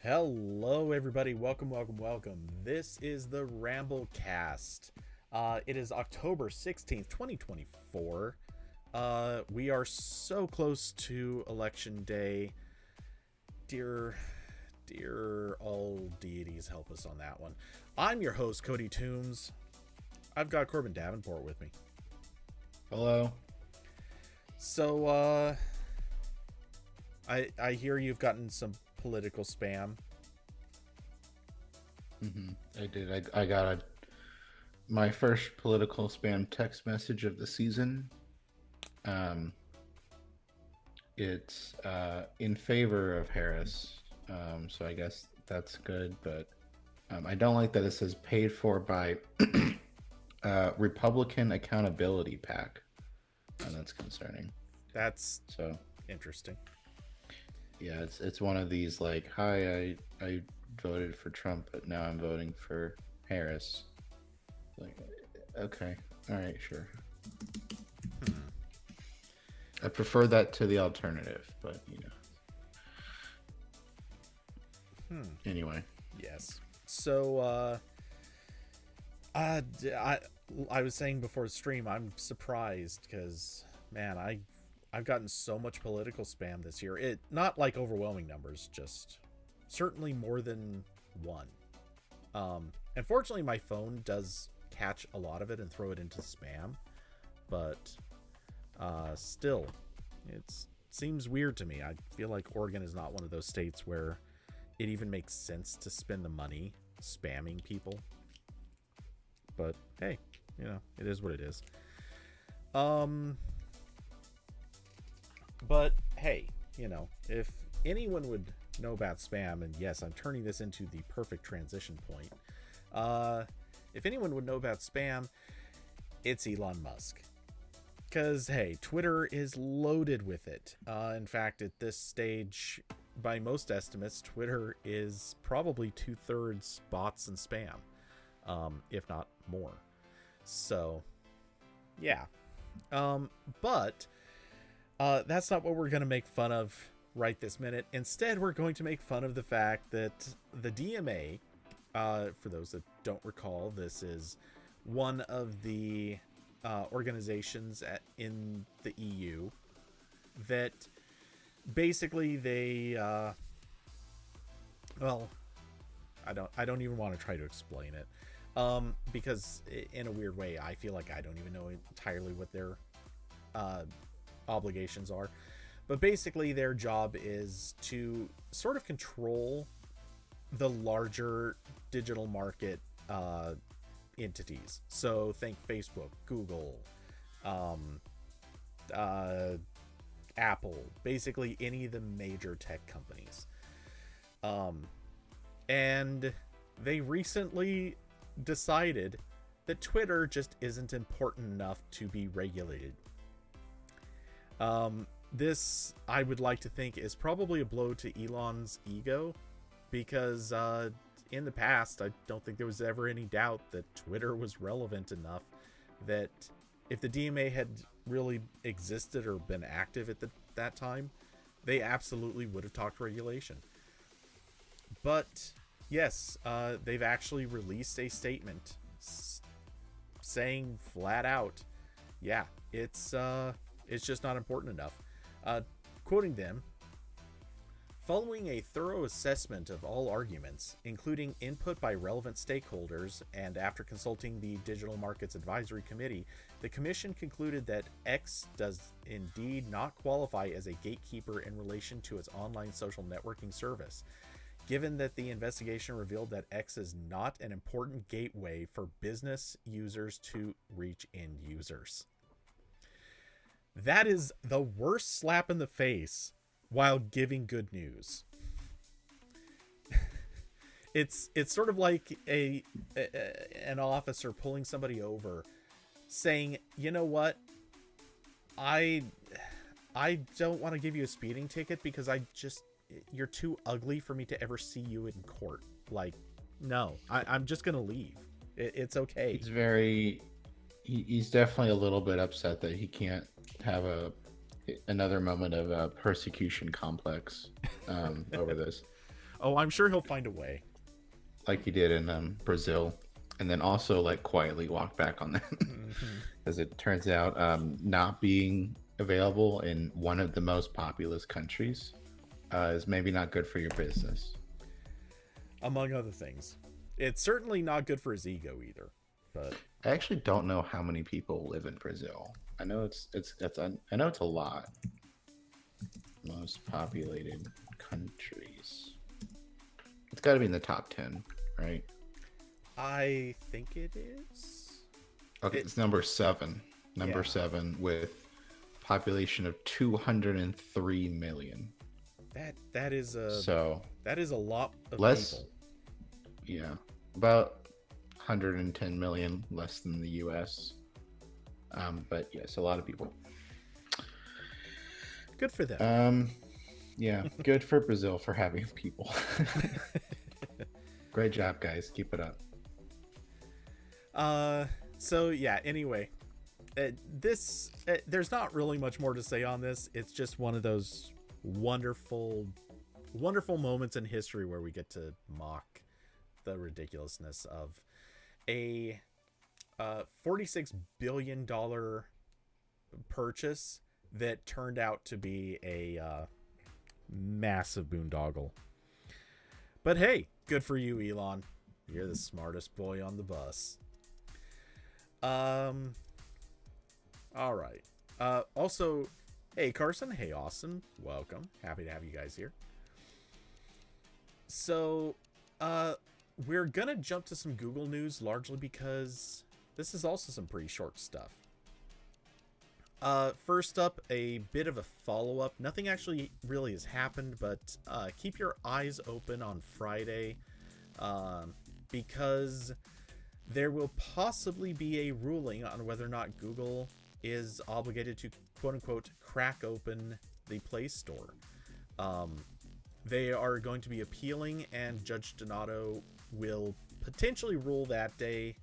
Hello, everybody. Welcome. This is the RambleCast. It is October 16th, 2024. We are so close to Election Day. Dear all deities, help us on that one. I'm your host, Cody Toombs. I've got Corbin Davenport with me. Hello. So, I hear you've gotten some political spam. I did. I got my first political spam text message of the season. It's in favor of Harris, so I guess that's good. But I don't like that it says paid for by Republican Accountability PAC, and that's concerning. That's So interesting. yeah, it's one of these like, hi, I voted for Trump, but now I'm voting for Harris. Like, okay, all right, sure. I prefer that to the alternative, but Anyway, Yes. So, I was saying before the stream, I'm surprised because, man, I've gotten so much political spam this year. It not like overwhelming numbers, just certainly more than one. Unfortunately, my phone does catch a lot of it and throw it into spam, but still, it seems weird to me. I feel like Oregon is not one of those states where it even makes sense to spend the money spamming people. But hey, it is what it is. But hey, if anyone would know about spam, and yes, I'm turning this into the perfect transition point. If anyone would know about spam, it's Elon Musk. Because, hey, Twitter is loaded with it. In fact, at this stage, by most estimates, Twitter is probably 2/3 bots and spam, if not more. So, yeah. But that's not what we're going to make fun of right this minute. Instead, we're going to make fun of the fact that the DMA, for those that don't recall, this is one of the organizations in the EU that basically they well, I don't even want to try to explain it, because in a weird way I feel like I don't even know entirely what their obligations are. But basically their job is to sort of control the larger digital market entities. So think Facebook, Google, Apple, basically any of the major tech companies. And they recently decided that Twitter just isn't important enough to be regulated. This, I would like to think, is probably a blow to Elon's ego, because in the past, I don't think there was ever any doubt that Twitter was relevant enough that if the DMA had really existed or been active at that time, they absolutely would have talked regulation. But yes, they've actually released a statement saying flat out, yeah, it's just not important enough. Quoting them, following a thorough assessment of all arguments, including input by relevant stakeholders, and after consulting the Digital Markets Advisory Committee, the Commission concluded that X does indeed not qualify as a gatekeeper in relation to its online social networking service, given that the investigation revealed that X is not an important gateway for business users to reach end users. That is the worst slap in the face while giving good news. It's sort of like an officer pulling somebody over saying, you know what, I don't want to give you a speeding ticket because you're too ugly for me to ever see you in court. Like, no, I'm just gonna leave. It's okay. he's definitely a little bit upset that he can't have another moment of persecution complex over this. Oh, I'm sure he'll find a way. like he did in Brazil, and then also like quietly walk back on that, Hmm. as it turns out, not being available in one of the most populous countries is maybe not good for your business. Among other things. It's certainly not good for his ego either. But I actually don't know how many people live in Brazil. I know it's I know it's a lot. Most populated countries. It's got to be in the top 10, right? I think it is. Okay, it's number 7. Number Yeah. 7 with population of 203 million. That is So a lot of less, people. yeah, about 110 million less than the U.S. But yes, a lot of people. Good for them. Yeah, good for Brazil for having people. Great job, guys. Keep it up. So yeah, anyway, there's not really much more to say on this. It's just one of those wonderful moments in history where we get to mock the ridiculousness of a $46 billion purchase that turned out to be a massive boondoggle. But hey, good for you, Elon. You're the smartest boy on the bus. All right. Also, hey Carson, hey Austin, welcome. Happy to have you guys here. So, we're gonna jump to some Google news largely because this is also some pretty short stuff. First up, a bit of a follow-up. Nothing actually really has happened, but keep your eyes open on Friday, because there will possibly be a ruling on whether or not Google is obligated to quote-unquote crack open the Play Store. They are going to be appealing, and Judge Donato will potentially rule that day.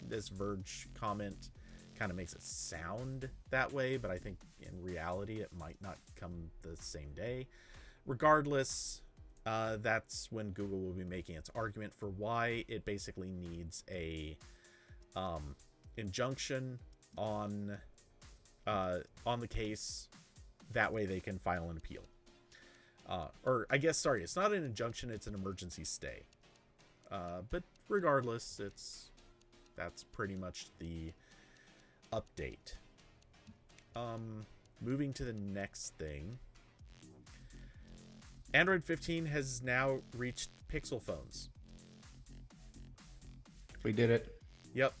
This Verge comment kind of makes it sound that way, but I think in reality it might not come the same day. Regardless, that's when Google will be making its argument for why it basically needs a injunction on the case. That way they can file an appeal. Or I guess, sorry, it's not an injunction, it's an emergency stay. But regardless, that's pretty much the update. Moving to the next thing. Android 15 has now reached Pixel phones. We did it. Yep.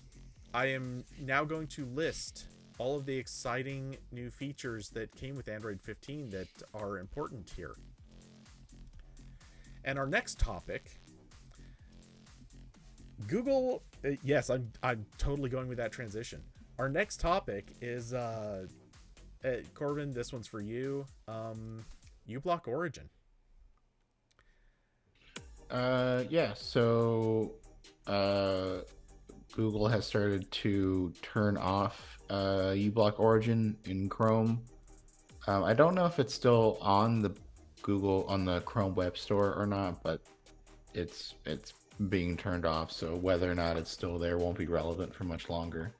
I am now going to list all of the exciting new features that came with Android 15 that are important here. And our next topic, Google, yes, I'm totally going with that transition. Our next topic is Corbin, this one's for you. uBlock Origin. Yeah, so Google has started to turn off uBlock Origin in Chrome. I don't know if it's still on the Chrome Web Store or not, but it's being turned off, so whether or not it's still there won't be relevant for much longer.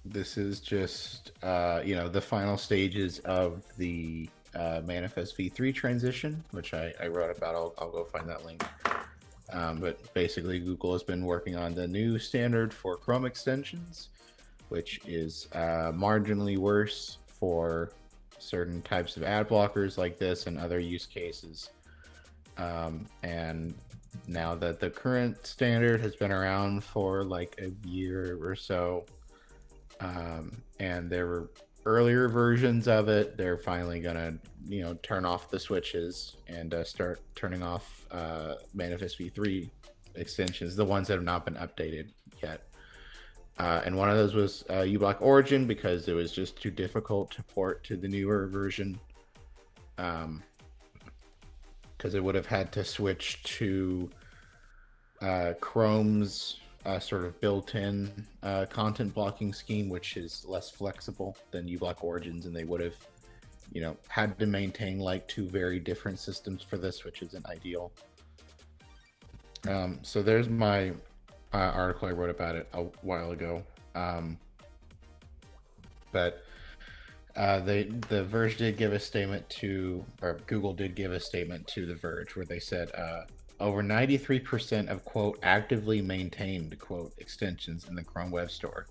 This is just the final stages of the Manifest v3 transition, which I wrote about. I'll go find that link. But basically, Google has been working on the new standard for Chrome extensions, which is marginally worse for certain types of ad blockers like this and other use cases. And now that the current standard has been around for like a year or so, and there were earlier versions of it, they're finally gonna turn off the switches and start turning off Manifest v3 extensions, the ones that have not been updated yet. And one of those was uBlock Origin, because it was just too difficult to port to the newer version, because it would have had to switch to Chrome's sort of built-in content blocking scheme, which is less flexible than uBlock Origins, and they would have had to maintain like two very different systems for this, which isn't ideal. So there's my article I wrote about it a while ago. But the Verge did give a statement to, or Google did give a statement to The Verge where they said over 93% of quote actively maintained quote extensions in the Chrome Web Store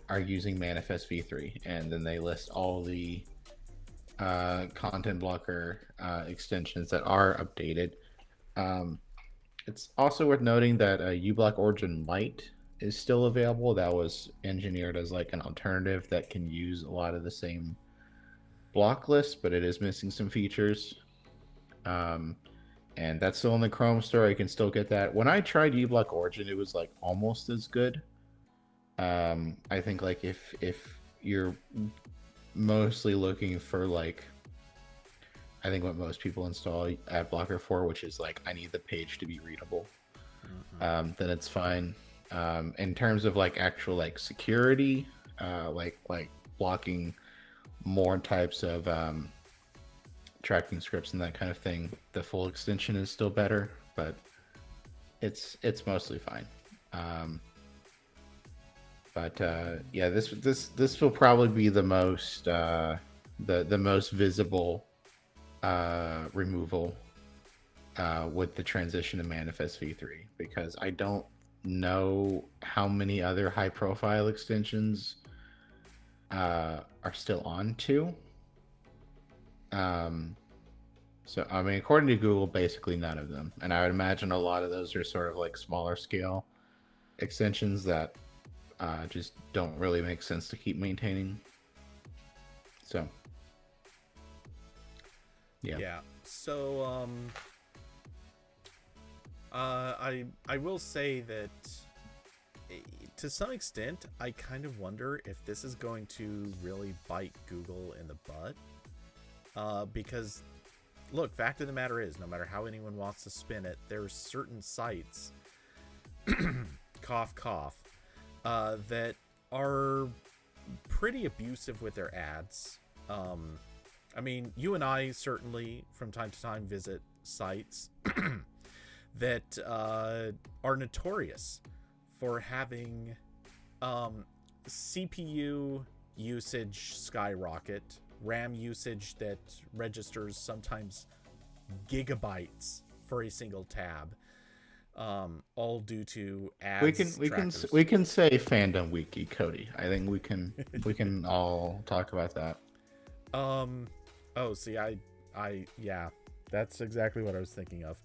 are using Manifest v3, and then they list all the content blocker extensions that are updated. It's also worth noting that uBlock Origin Lite is still available. That was engineered as like an alternative that can use a lot of the same block list, but it is missing some features. And that's still in the Chrome store. You can still get that. When I tried uBlock Origin, it was like almost as good. I think like if you're mostly looking for like, I think what most people install ad blocker for, which is like, I need the page to be readable, then it's fine. In terms of like actual like security, like blocking more types of tracking scripts and that kind of thing, the full extension is still better, but it's mostly fine. But yeah, this will probably be the most the most visible removal with the transition to Manifest v3, because I don't know how many other high profile extensions are still on too. So I mean, according to Google, basically none of them, and I would imagine a lot of those are sort of like smaller scale extensions that just don't really make sense to keep maintaining. So yeah. So I will say that to some extent I kind of wonder if this is going to really bite Google in the butt, because look, fact of the matter is, no matter how anyone wants to spin it, there are certain sites cough cough that are pretty abusive with their ads. I mean, you and I certainly from time to time visit sites that are notorious for having CPU usage skyrocket, RAM usage that registers sometimes gigabytes for a single tab, all due to ads. We can say Fandom Wiki, Cody. I think we can all talk about that. Oh, see, I yeah, that's exactly what I was thinking of.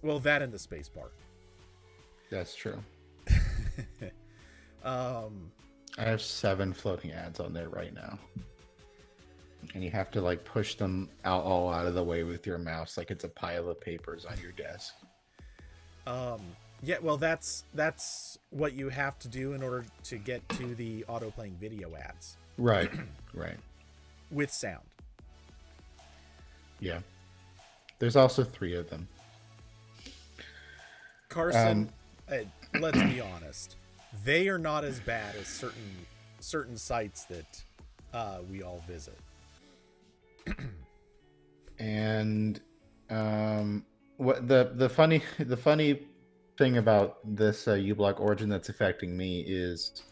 Well, that and the space bar. That's true. I have 7 floating ads on there right now, and you have to like push them all out of the way with your mouse, like it's a pile of papers on your desk. Yeah, well, that's what you have to do in order to get to the auto playing video ads. Right. With sound. Yeah. There's also 3 of them. Carson, let's be honest. They are not as bad as certain sites that we all visit. And what the funny thing about this uBlock Origin that's affecting me is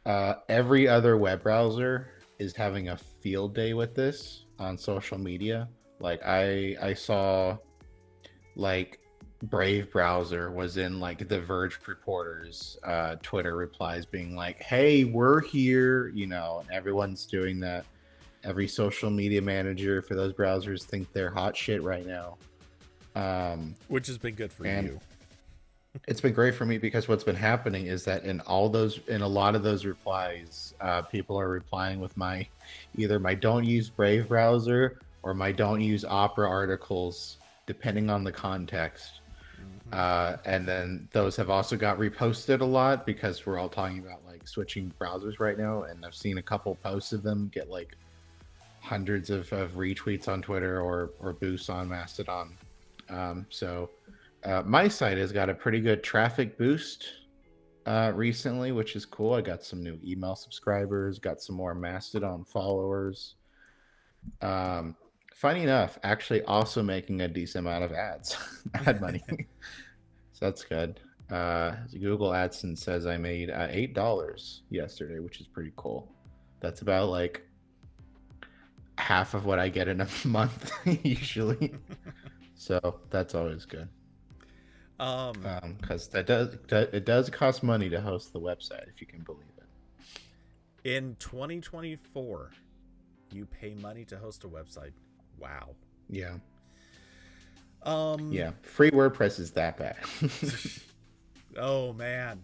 every other web browser is having a field day with this on social media. Like I saw like Brave browser was in like the Verge reporters Twitter replies being like, hey, we're here, and everyone's doing that. Every social media manager for those browsers think they're hot shit right now, which has been good for you. It's been great for me, because what's been happening is that in a lot of those replies, people are replying with either my don't use Brave browser or my don't use Opera articles, depending on the context. And then those have also got reposted a lot, because we're all talking about like switching browsers right now. And I've seen a couple posts of them get like hundreds of retweets on Twitter or boosts on Mastodon. So my site has got a pretty good traffic boost recently, which is cool. I got some new email subscribers, got some more Mastodon followers. Um, Funny enough, actually also making a decent amount of ads, ad money. So that's good. Google AdSense says I made $8 yesterday, which is pretty cool. That's about like half of what I get in a month usually. So that's always good. Because it does cost money to host the website, if you can believe it. In 2024, you pay money to host a website. Wow. Yeah. Yeah, free WordPress is that bad. Oh man,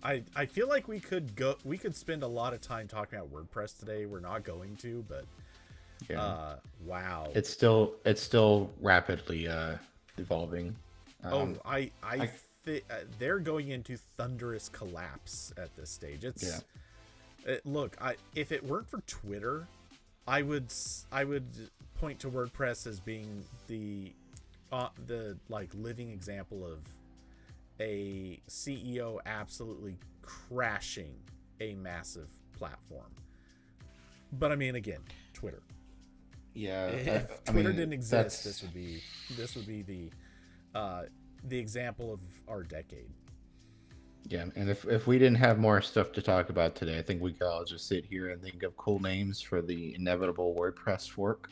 I feel like we could spend a lot of time talking about WordPress today. We're not going to, but yeah. Wow. It's still rapidly evolving. They're going into thunderous collapse at this stage. Look, if it weren't for Twitter, I would point to WordPress as being the like living example of a CEO absolutely crashing a massive platform. But I mean, again, Twitter. Yeah, if Twitter didn't exist, this would be the example of our decade. Yeah, and if we didn't have more stuff to talk about today, I think we could all just sit here and think of cool names for the inevitable WordPress fork.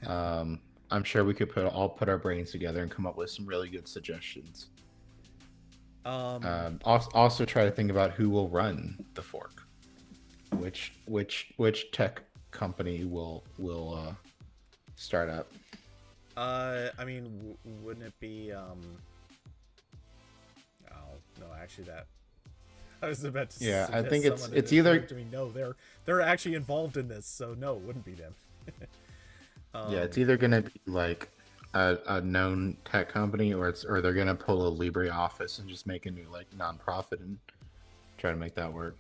I'm sure we could put our brains together and come up with some really good suggestions. Also try to think about who will run the fork, which tech company will start up. I mean, wouldn't it be no, actually that I was about to yeah, I think it's either to me, no, they're actually involved in this, so no, it wouldn't be them. Yeah, it's either gonna be like a known tech company, or they're gonna pull a LibreOffice and just make a new like nonprofit and try to make that work.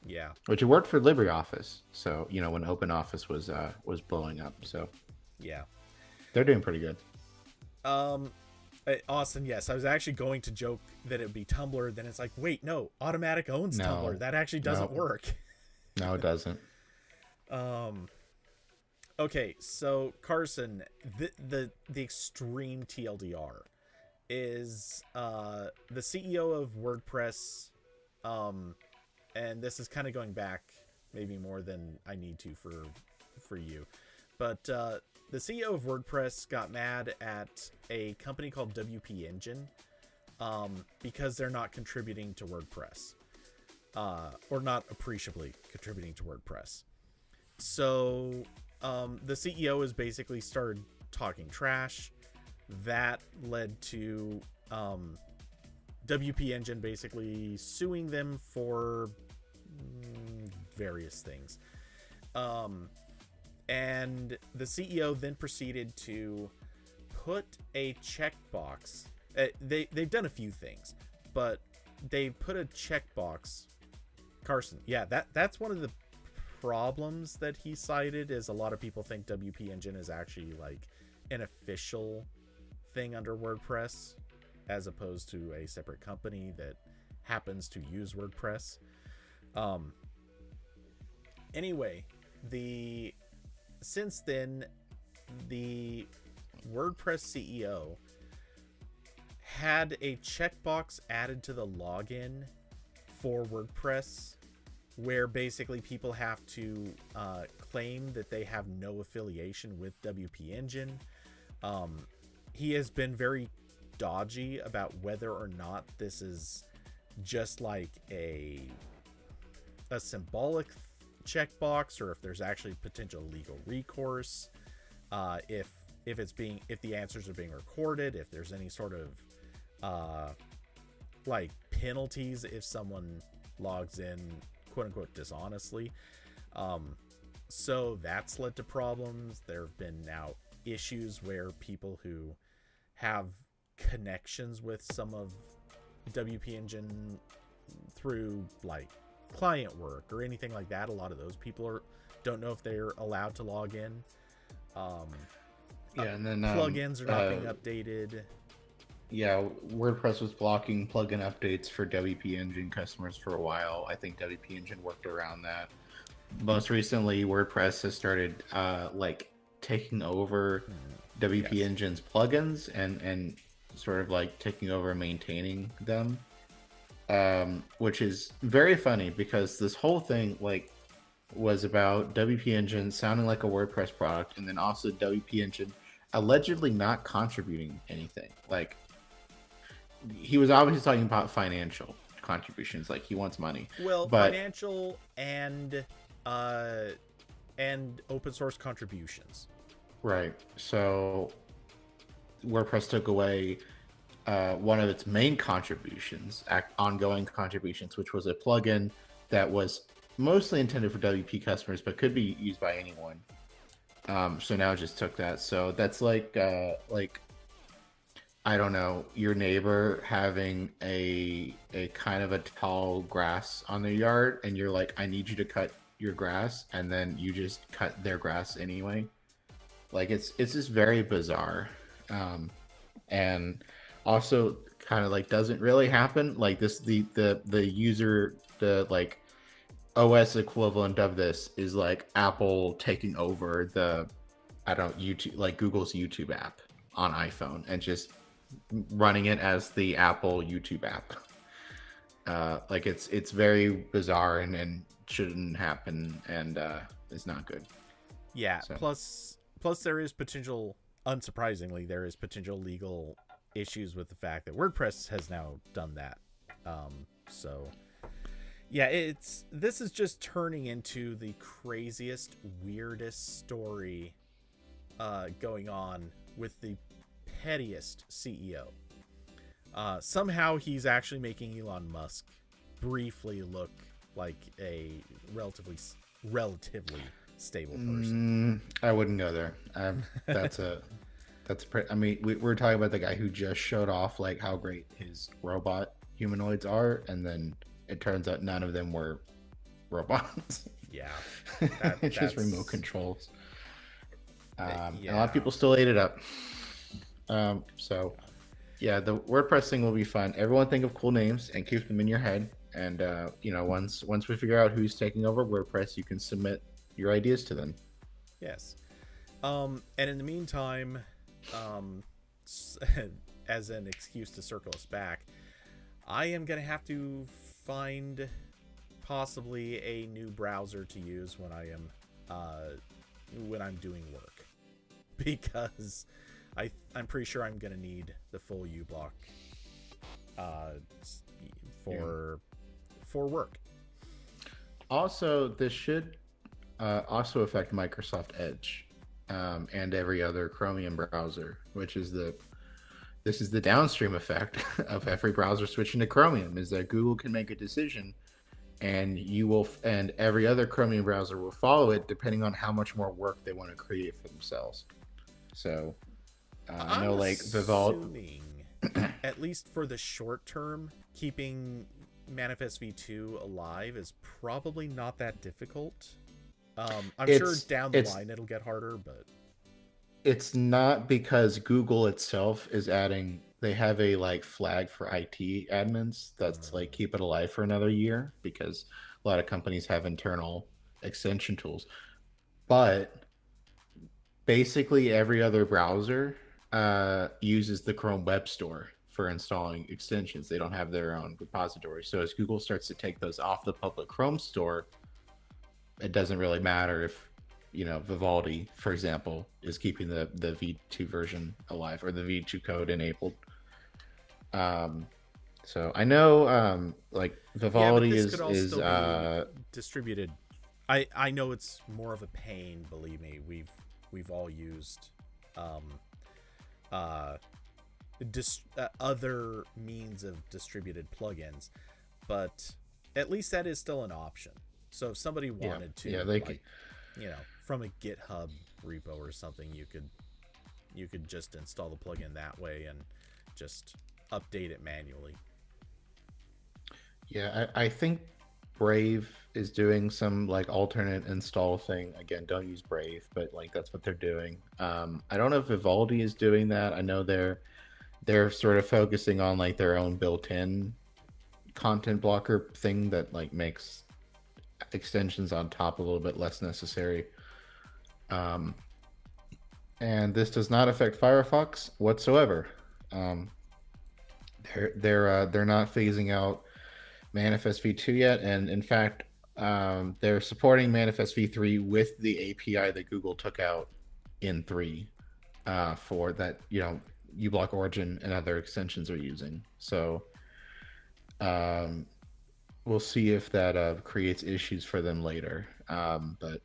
Yeah, which it worked for LibreOffice. So when OpenOffice was blowing up, so yeah, they're doing pretty good. Austin, yes, I was actually going to joke that it would be Tumblr. Then it's like, wait, no, Automatic owns Tumblr. That actually doesn't work. No, it doesn't. Okay, so Carson, the extreme TLDR is the CEO of WordPress, and this is kind of going back maybe more than I need to for you, but the CEO of WordPress got mad at a company called WP Engine because they're not contributing to WordPress, or not appreciably contributing to WordPress. So the CEO has basically started talking trash. That led to WP Engine basically suing them for various things. And the CEO then proceeded to put a checkbox. They've done a few things, but they put a checkbox. Carson, yeah, that's one of the problems that he cited. Is a lot of people think WP Engine is actually like an official thing under WordPress, as opposed to a separate company that happens to use WordPress. Anyway, since then, the WordPress CEO had a checkbox added to the login for WordPress, where basically people have to claim that they have no affiliation with WP Engine. He has been very dodgy about whether or not this is just like a symbolic checkbox, or if there's actually potential legal recourse, if the answers are being recorded, if there's any sort of like penalties if someone logs in quote unquote dishonestly. So that's led to problems. There have been now issues where people who have connections with some of WP Engine through like client work or anything like that, a lot of those people don't know if they're allowed to log in. And then plugins are not being updated. Yeah, WordPress was blocking plugin updates for WP Engine customers for a while. I think WP Engine worked around that. Most recently, WordPress has started like taking over WP Yes. Engine's plugins and sort of like taking over and maintaining them, which is very funny because this whole thing like was about WP Engine sounding like a WordPress product, and then also WP Engine allegedly not contributing anything. Like he was obviously talking about financial contributions, like he wants money, Well, but financial and open source contributions. right. So WordPress took away one of its main contributions, ongoing contributions, which was a plugin that was mostly intended for WP customers, but could be used by anyone. So now it just took that. So that's like I don't know, your neighbor having a kind of a tall grass on their yard, and you're like, I need you to cut your grass, and then you just cut their grass anyway. Like it's just very bizarre, and also kind of like doesn't really happen. Like this, the user, the like OS equivalent of this is like Apple taking over the, I don't YouTube, like Google's YouTube app on iPhone and just running it as the Apple YouTube app. Like it's very bizarre and shouldn't happen, and it's not good. Yeah. So Plus, there is potential. Unsurprisingly, there is potential legal issues with the fact that WordPress has now done that. So yeah, this is just turning into the craziest, weirdest story going on with the pettiest CEO. Somehow he's actually making Elon Musk briefly look like a relatively stable person. I wouldn't go there. That's a I mean, we're talking about the guy who just showed off like how great his robot humanoids are, and then it turns out none of them were robots. Yeah, It's just remote controls. yeah. And a lot of people still ate it up. So yeah, the WordPress thing will be fun. Everyone think of cool names and keep them in your head. And once we figure out who's taking over WordPress, you can submit your ideas to them. Yes. And in the meantime, as an excuse to circle us back, I am gonna have to find possibly a new browser to use when I'm doing work, because I'm pretty sure I'm gonna need the full uBlock for work. Also, this should also affect Microsoft Edge and every other Chromium browser, this is the downstream effect of every browser switching to Chromium, is that Google can make a decision, and and every other Chromium browser will follow it, depending on how much more work they want to create for themselves. So I know, like Vivaldi, at least for the short term, keeping Manifest v2 alive is probably not that difficult. I'm sure down the line it'll get harder, but it's not, because Google itself is adding, they have a like flag for IT admins that's like keep it alive for another year, because a lot of companies have internal extension tools. But basically every other browser uses the Chrome Web Store for installing extensions. They don't have their own repository. So as Google starts to take those off the public Chrome store, it doesn't really matter if, Vivaldi, for example, is keeping the V2 version alive, or the V2 code enabled. So I know like Vivaldi is distributed. I know it's more of a pain, believe me. We've all used other means of distributed plugins, but at least that is still an option. So if somebody wanted to, they could, from a GitHub repo or something, you could just install the plugin that way and just update it manually. Yeah, I think Brave is doing some like alternate install thing. Again, don't use Brave, but like that's what they're doing. I don't know if Vivaldi is doing that. I know they're they're sort of focusing on like their own built-in content blocker thing that like makes extensions on top a little bit less necessary. Um, and this does not affect Firefox whatsoever. Um, they're not phasing out Manifest v2 yet, and in fact, they're supporting Manifest v3 with the API that Google took out in 3 for that, uBlock Origin and other extensions are using. So we'll see if that creates issues for them later. But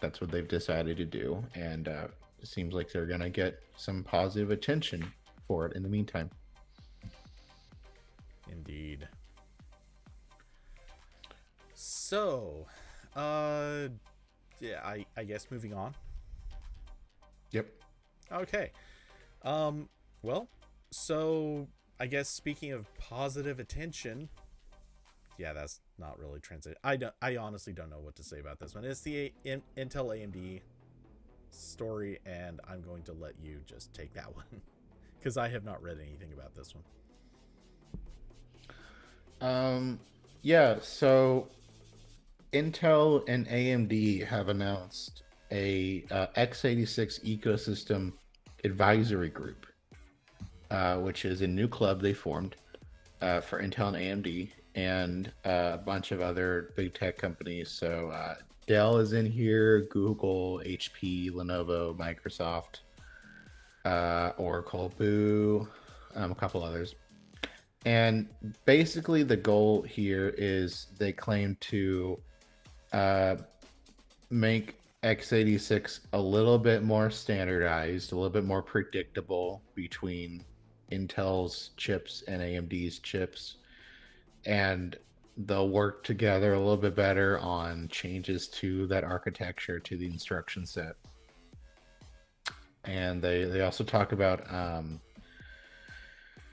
that's what they've decided to do, and it seems like they're gonna get some positive attention for it in the meantime. Indeed. So, yeah, I guess moving on. Yep. Okay. Well, so I guess speaking of positive attention, yeah, that's not really translate. I honestly don't know what to say about this one. It's the Intel AMD story, and I'm going to let you just take that one because I have not read anything about this one. Yeah, so Intel and AMD have announced a x86 ecosystem advisory group, which is a new club they formed for Intel and AMD and a bunch of other big tech companies. So Dell is in here, Google, HP, Lenovo, Microsoft, Oracle, Boo, a couple others. And basically the goal here is they claim to make x86 a little bit more standardized, a little bit more predictable between Intel's chips and AMD's chips. And they'll work together a little bit better on changes to that architecture, to the instruction set. And they also talk about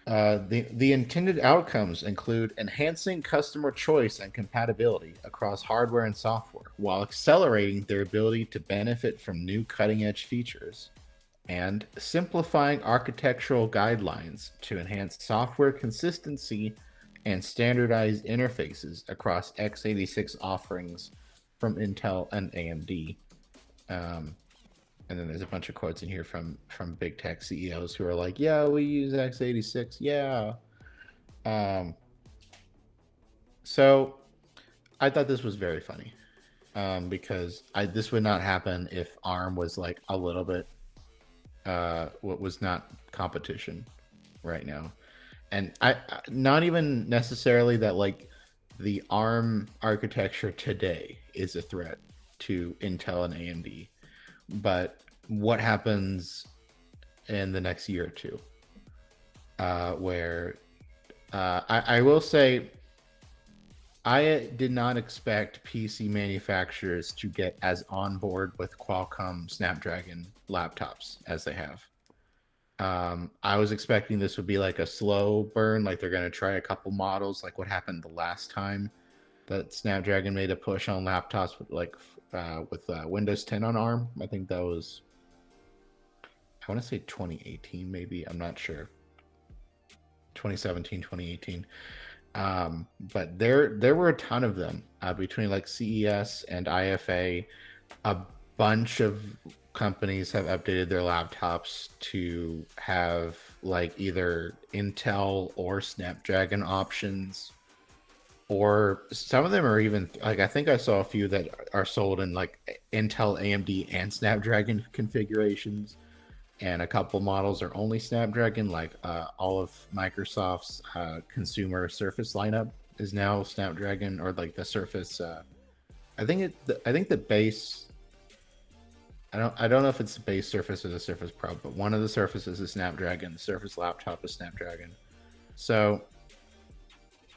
the intended outcomes include enhancing customer choice and compatibility across hardware and software, while accelerating their ability to benefit from new cutting-edge features, and simplifying architectural guidelines to enhance software consistency and standardized interfaces across x86 offerings from Intel and AMD. And then there's a bunch of quotes in here from big tech CEOs who are like, yeah, we use x86. Yeah. So I thought this was very funny because this would not happen if ARM was like a little bit what was not competition right now. And I not even necessarily that like the ARM architecture today is a threat to Intel and AMD. But what happens in the next year or two? Where I will say, I did not expect PC manufacturers to get as on board with Qualcomm Snapdragon laptops as they have. I was expecting this would be like a slow burn, like they're going to try a couple models, like what happened the last time that Snapdragon made a push on laptops with Windows 10 on ARM. I think that was, I want to say 2018 maybe, I'm not sure. 2017, 2018. But there were a ton of them between like CES and IFA. A bunch of companies have updated their laptops to have like either Intel or Snapdragon options. Or some of them are even like, I think I saw a few that are sold in like Intel, AMD, and Snapdragon configurations, and a couple models are only Snapdragon. Like all of Microsoft's consumer Surface lineup is now Snapdragon, or like the Surface. I think the base. I don't know if it's the base Surface or the Surface Pro, but one of the Surfaces is Snapdragon. The Surface laptop is Snapdragon. So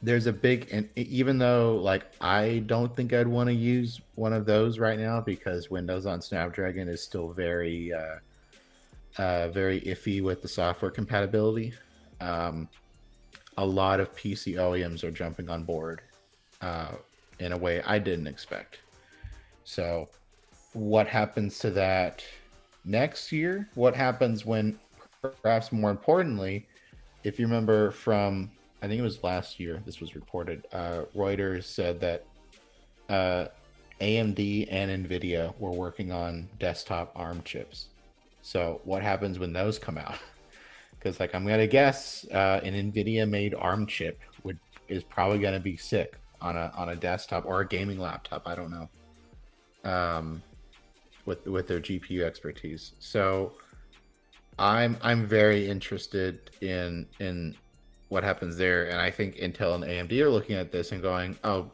there's a big, and even though like I don't think I'd want to use one of those right now because Windows on Snapdragon is still very iffy with the software compatibility. A lot of PC OEMs are jumping on board in a way I didn't expect. So what happens to that next year? What happens when, perhaps more importantly, if you remember from, I think it was last year, this was reported. Reuters said that AMD and Nvidia were working on desktop ARM chips. So what happens when those come out? Because like I'm gonna guess an Nvidia made ARM chip is probably gonna be sick on a desktop or a gaming laptop. I don't know. With their GPU expertise. So I'm very interested in what happens there, and I think Intel and AMD are looking at this and going, "Oh,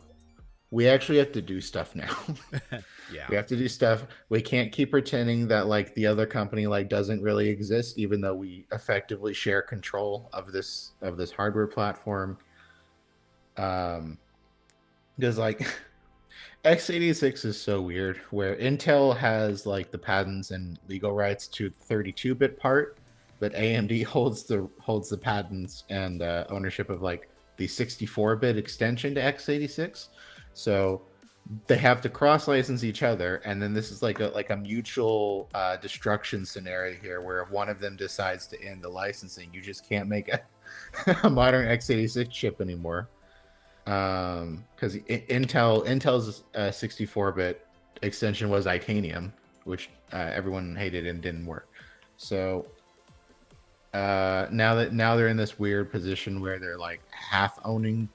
we actually have to do stuff now. Yeah. We have to do stuff. We can't keep pretending that like the other company like doesn't really exist, even though we effectively share control of this hardware platform." Because like x86 is so weird, where Intel has like the patents and legal rights to the 32-bit part, but AMD holds the patents and ownership of like the 64-bit extension to x86. So they have to cross-license each other, and then this is like a mutual destruction scenario here, where if one of them decides to end the licensing, you just can't make a modern x86 chip anymore. Because Intel's 64-bit extension was Itanium, which everyone hated and didn't work. So now they're in this weird position where they're like half owning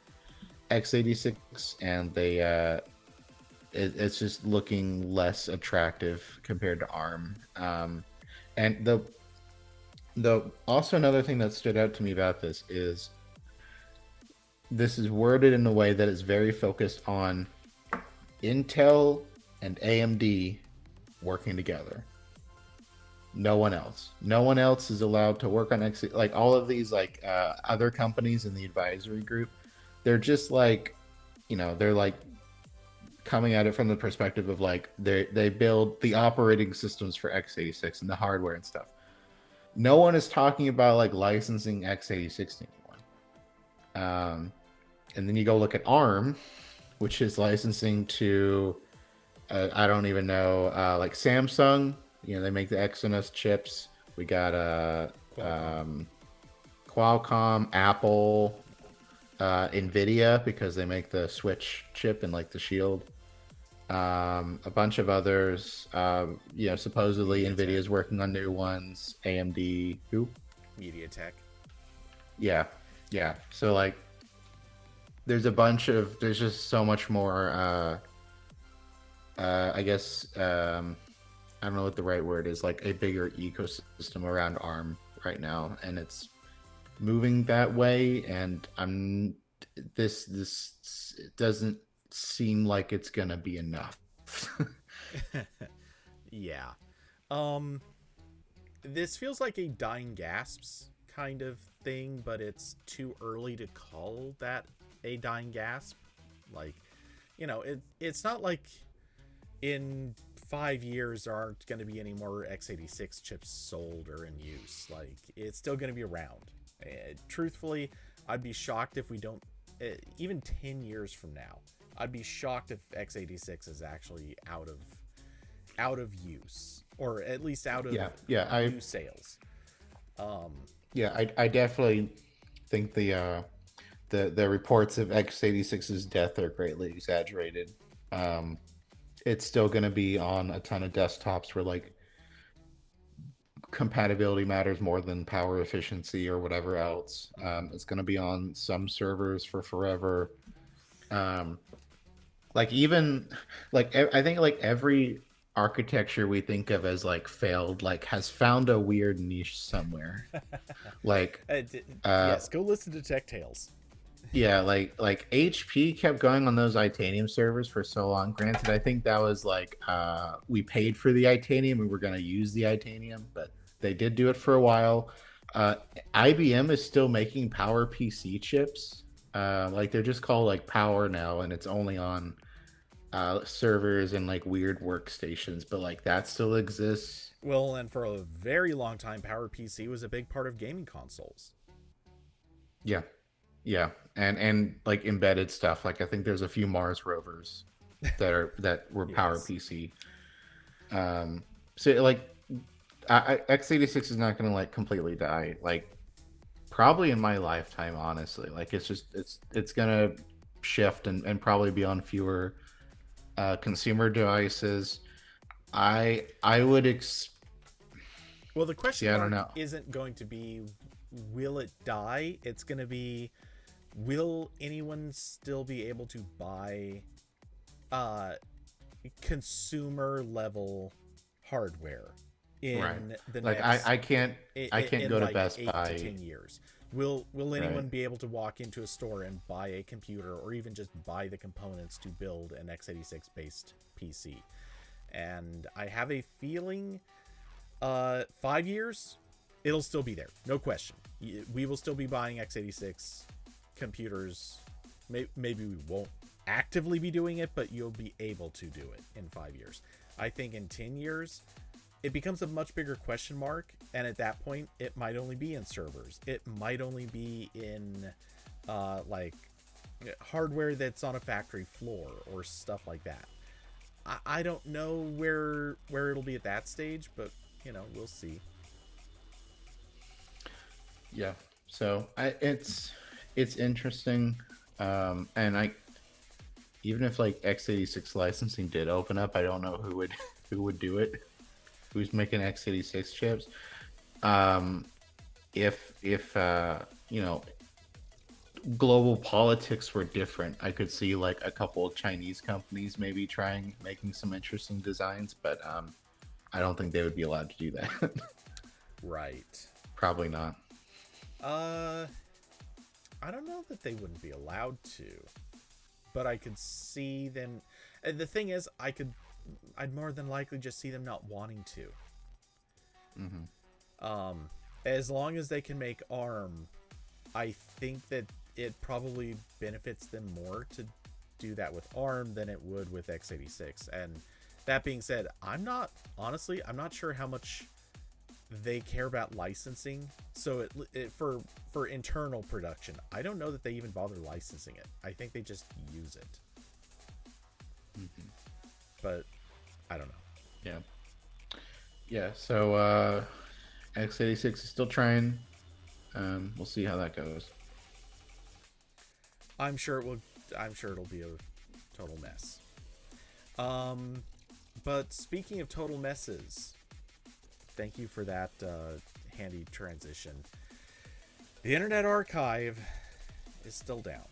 x86, and it's just looking less attractive compared to ARM. And the also another thing that stood out to me about this is worded in a way that is very focused on Intel and AMD working together. No one else is allowed to work on like all of these like other companies in the advisory group. They're just like, they're like coming at it from the perspective of like they build the operating systems for x86 and the hardware and stuff. No one is talking about like licensing x86 anymore. And then you go look at ARM, which is licensing to I don't even know, like Samsung. They make the Exynos chips. We got Qualcomm, Apple, Nvidia, because they make the Switch chip and like the Shield. A bunch of others. Supposedly Nvidia is working on new ones. AMD, who? MediaTek. Yeah. So like, there's just so much more. I guess I don't know what the right word is. Like a bigger ecosystem around ARM right now, and it's moving that way. And this doesn't seem like it's gonna be enough. Yeah. This feels like a dying gasps kind of thing, but it's too early to call that a dying gasp. Like, it's not like in 5 years there aren't going to be any more x86 chips sold or in use. Like, it's still going to be around. Truthfully, I'd be shocked if we don't, even 10 years from now, I'd be shocked if x86 is actually out of use, or at least out of new sales. I definitely think the reports of x86's death are greatly exaggerated. It's still going to be on a ton of desktops where like compatibility matters more than power efficiency or whatever else. It's going to be on some servers for forever. Like even like I think like every architecture we think of as like failed like has found a weird niche somewhere. Like yes, go listen to Tech Tales. Yeah, like HP kept going on those Itanium servers for so long. Granted, I think that was like we paid for the Itanium, we were going to use the Itanium, but they did do it for a while. IBM is still making Power PC chips. Like they're just called like Power now, and it's only on servers and like weird workstations, but like that still exists. Well, and for a very long time, Power PC was a big part of gaming consoles. Yeah, and like embedded stuff. Like I think there's a few Mars rovers that were Power PC. So like x86 is not going to like completely die. Like probably in my lifetime, honestly. Like it's gonna shift and probably be on fewer consumer devices. I would Well, the see. question I don't mark know. isn't going to be will it die? It's going to be will anyone still be able to buy uh consumer level hardware Right. in the Like next I can't in go to like Best 8 to Buy. 10 years? Will Right. anyone be able to walk into a store and buy a computer or even just buy the components to build an x86 based PC? And I have a feeling 5 years it'll still be there, no question. We will still be buying x86 computers. Maybe we won't actively be doing it, but you'll be able to do it in 5 years. I think in 10 years it becomes a much bigger question mark, and at that point it might only be in servers, it might only be in like hardware that's on a factory floor or stuff like that. I don't know where it'll be at that stage, but we'll see. Yeah. So it's interesting. And I even if like x86 licensing did open up, I don't know who would do it. Who's making x86 chips? Um, if you know, global politics were different, I could see like a couple of Chinese companies maybe trying making some interesting designs, but I don't think they would be allowed to do that. Right. Probably not. uh I don't know that they wouldn't be allowed to, but I could see them. The thing is, I'd more than likely just see them not wanting to. As long as they can make ARM, I think that it probably benefits them more to do that with ARM than it would with x86. And that being said, I'm not sure how much they care about licensing. So for internal production, I don't know that they even bother licensing it. I think they just use it. But I don't know. Yeah. Yeah. So x86 is still trying. We'll see how that goes. I'm sure it'll be a total mess. But speaking of total messes, thank you for that handy transition. The Internet Archive is still down.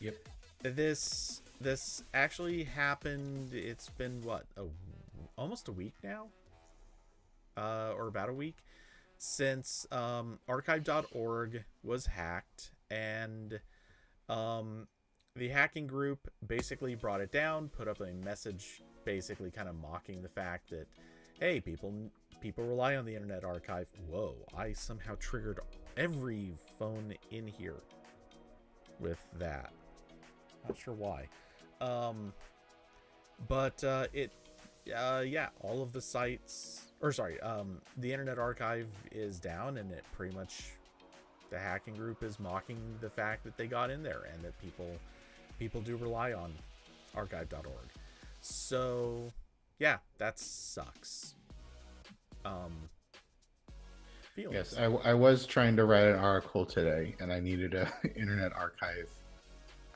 Yep. This actually happened. It's been almost a week now, or about a week since archive.org was hacked, and the hacking group basically brought it down, put up a message basically kind of mocking the fact that, hey, people rely on the Internet Archive. Whoa, I somehow triggered every phone in here with that. Not sure why. But all of the sites, the Internet Archive is down, and it pretty much, the hacking group is mocking the fact that they got in there and that people do rely on archive.org. So yeah, that sucks. Yes, I was trying to write an article today, and I needed a Internet Archive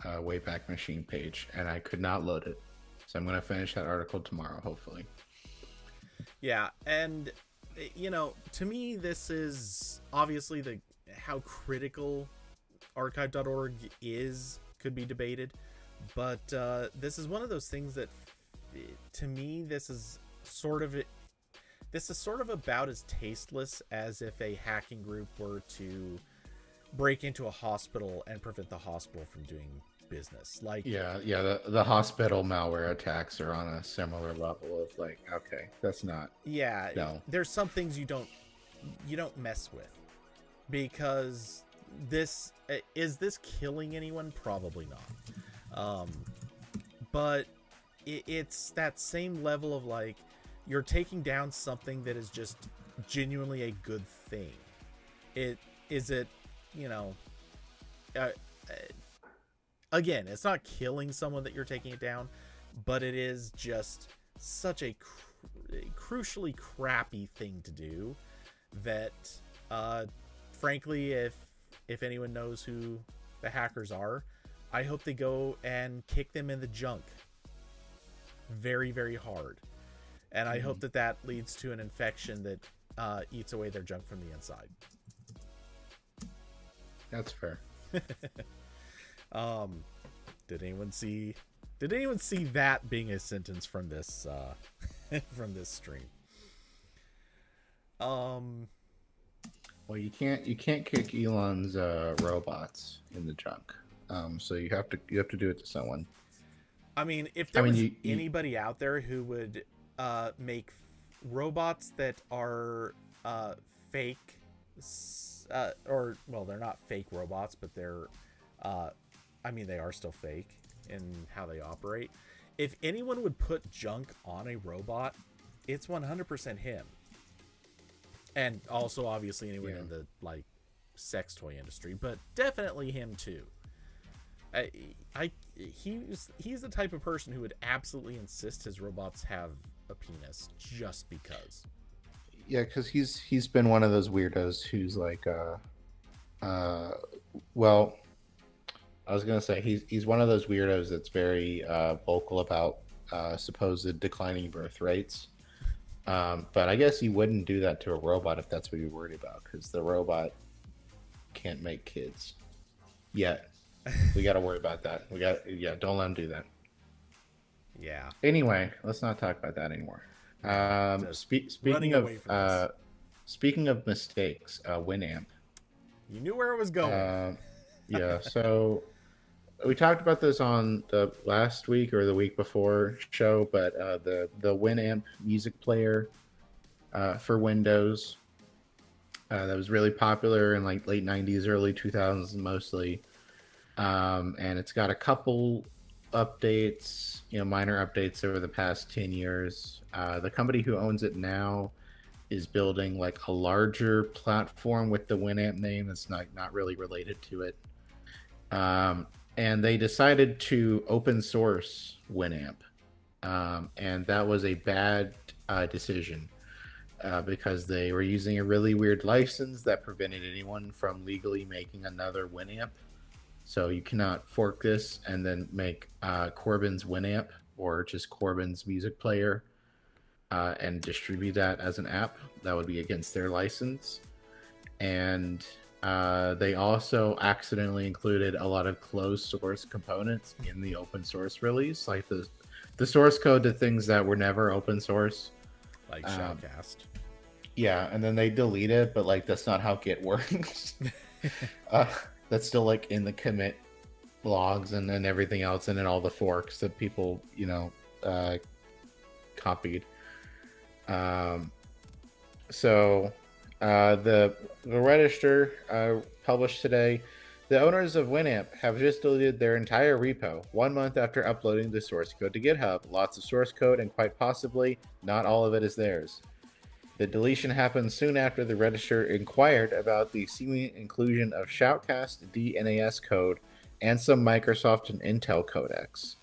Wayback Machine page, and I could not load it. So I'm going to finish that article tomorrow, hopefully. Yeah, and to me, this is obviously how critical archive.org could be debated, but this is one of those things that, to me, this is sort of about as tasteless as if a hacking group were to break into a hospital and prevent the hospital from doing business. Like, the hospital malware attacks are on a similar level of like, okay, that's not. Yeah, no. There's some things you don't mess with, because this killing anyone? Probably not. But it's that same level of like, you're taking down something that is just genuinely a good thing. Again, it's not killing someone that you're taking it down, but it is just such a crucially crappy thing to do that, frankly, if anyone knows who the hackers are, I hope they go and kick them in the junk very, very hard. And I hope that leads to an infection that eats away their junk from the inside. That's fair. Did anyone see that being a sentence from this from this stream? Well, you can't kick Elon's robots in the junk. So you have to do it to someone. I mean, if there was anybody out there who would make robots that are fake, or well, they're not fake robots, but they're I mean, they are still fake in how they operate. If anyone would put junk on a robot, it's 100% him. And also, obviously, anyone in the like sex toy industry, but definitely him too. He's the type of person who would absolutely insist his robots have a penis just because. Yeah, because he's been one of those weirdos who's like, well, I was gonna say he's one of those weirdos that's very vocal about supposed declining birth rates. But I guess you wouldn't do that to a robot if that's what you're worried about, because the robot can't make kids yet. We got to worry about that. Don't let him do that. Yeah. Anyway, let's not talk about that anymore. Speaking of mistakes, Winamp. You knew where it was going. Yeah. So we talked about this on the last week or the week before show, but the Winamp music player for Windows that was really popular in like late 90s, early 2000s mostly. And it's got a couple updates, minor updates over the past 10 years. The company who owns it now is building like a larger platform with the Winamp name that's not really related to it. And they decided to open source Winamp. And that was a bad decision because they were using a really weird license that prevented anyone from legally making another Winamp. So you cannot fork this and then make Corbin's Winamp or just Corbin's music player and distribute that as an app. That would be against their license. And they also accidentally included a lot of closed source components in the open source release, like the source code to things that were never open source. Like Shoutcast. Yeah, and then they delete it, but like that's not how Git works. That's still like in the commit logs and then everything else, and then all the forks that people, copied. So the Register published today, the owners of Winamp have just deleted their entire repo 1 month after uploading the source code to GitHub. Lots of source code, and quite possibly not all of it is theirs. The deletion happened soon after the Register inquired about the seeming inclusion of Shoutcast DNAS code and some Microsoft and Intel codecs.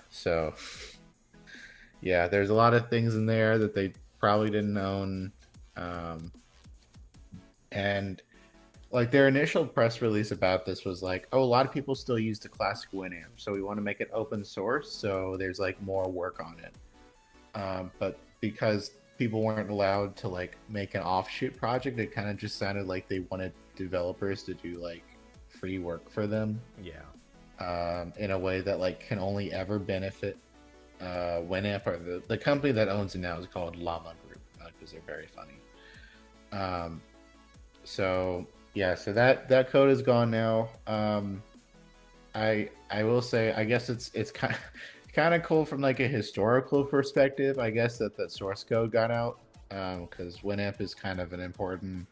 So, yeah, there's a lot of things in there that they probably didn't own. And like their initial press release about this was like, oh, a lot of people still use the classic Winamp, so we want to make it open source, so there's like more work on it. But because people weren't allowed to like make an offshoot project, it kind of just sounded like they wanted developers to do like free work for them. Yeah. In a way that like can only ever benefit Winamp, or the company that owns it now is called Llama Group, because they're very funny. So that code is gone now. I will say, I guess it's kind of cool from like a historical perspective, I guess, that the source code got out, because Winamp is kind of an important,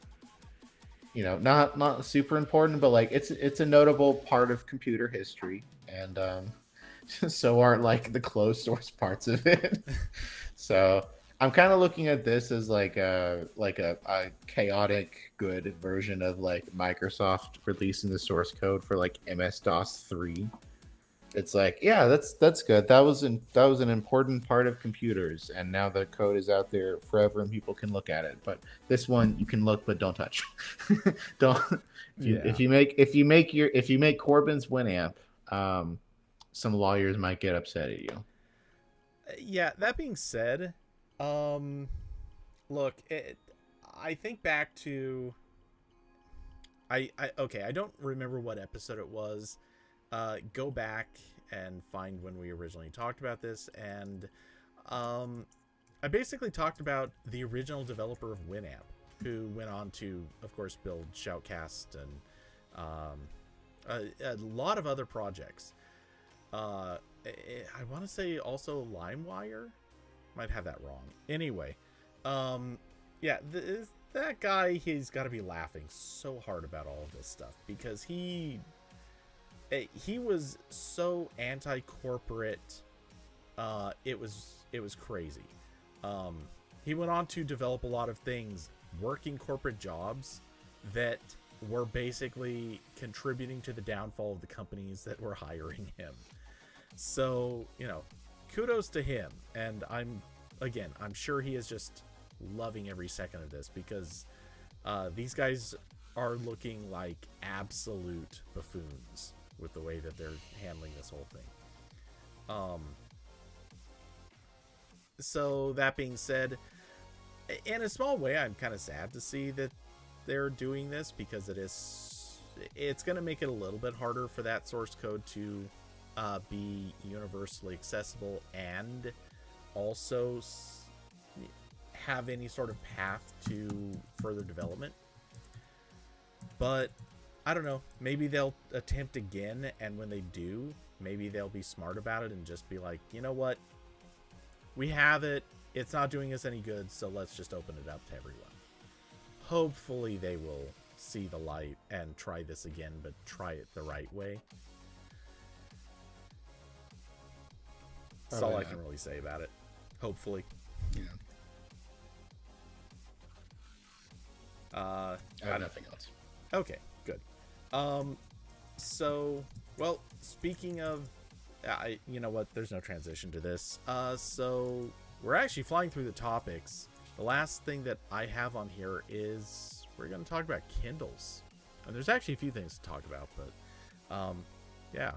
not super important, but like it's a notable part of computer history, and so are like the closed source parts of it. So I'm kind of looking at this as like a chaotic good version of like Microsoft releasing the source code for like MS-DOS 3. It's like, yeah, that's good. That was an important part of computers, and now the code is out there forever, and people can look at it. But this one, you can look, but don't touch. Don't. Yeah. If you make Corbin's Winamp, um, some lawyers might get upset at you. Yeah, that being said, um look, I think back to I okay, I don't remember what episode it was. Go back and find when we originally talked about this, and um I basically talked about the original developer of Winamp, who went on to, of course, build Shoutcast and um, a lot of other projects. I want to say also LimeWire. Might have that wrong. Anyway, um, yeah, that guy, he's got to be laughing so hard about all of this stuff because he was so anti-corporate. It was crazy. Um, he went on to develop a lot of things, working corporate jobs that were basically contributing to the downfall of the companies that were hiring him. So, kudos to him. And I'm sure he is just loving every second of this because these guys are looking like absolute buffoons with the way that they're handling this whole thing. Um, so that being said, in a small way, I'm kind of sad to see that they're doing this because it's going to make it a little bit harder for that source code to be universally accessible and also have any sort of path to further development. But I don't know, maybe they'll attempt again, and when they do, maybe they'll be smart about it and just be like, you know what, we have it, it's not doing us any good, so let's just open it up to everyone. Hopefully they will see the light and try this again, but try it the right way. That's all I can really say about it. Hopefully. Yeah. I have nothing else. Okay, good. So, well, speaking of, you know what? There's no transition to this. So we're actually flying through the topics. The last thing that I have on here is we're going to talk about Kindles. And there's actually a few things to talk about, but yeah,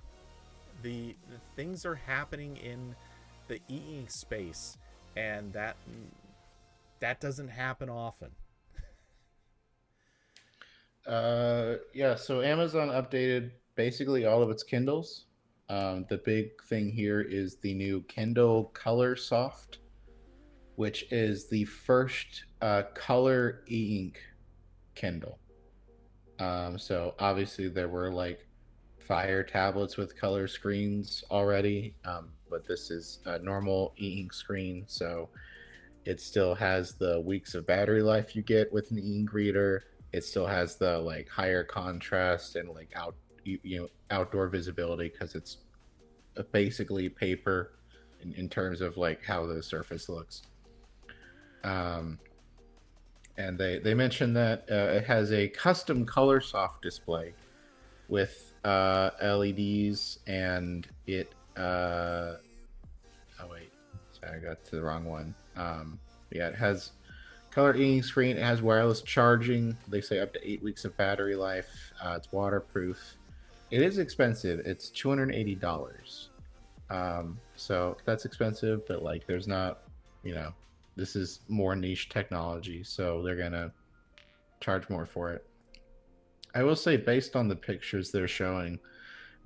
the things are happening in the e-ink space, and that doesn't happen often. Yeah, so Amazon updated basically all of its Kindles. The big thing here is the new Kindle Color Soft, which is the first color e-ink Kindle. So obviously there were like Fire tablets with color screens already, but this is a normal e-ink screen, so it still has the weeks of battery life you get with an e-ink reader. It still has the like higher contrast and like outdoor visibility because it's basically paper in terms of like how the surface looks. And they mentioned that it has a custom color soft display with LEDs, and it oh wait, sorry, I got to the wrong one. Yeah, it has color e-ink screen. It has wireless charging. They say up to 8 weeks of battery life. It's waterproof. It is expensive. It's $280. So that's expensive, but like there's not, this is more niche technology, so they're gonna charge more for it. I will say, based on the pictures they're showing,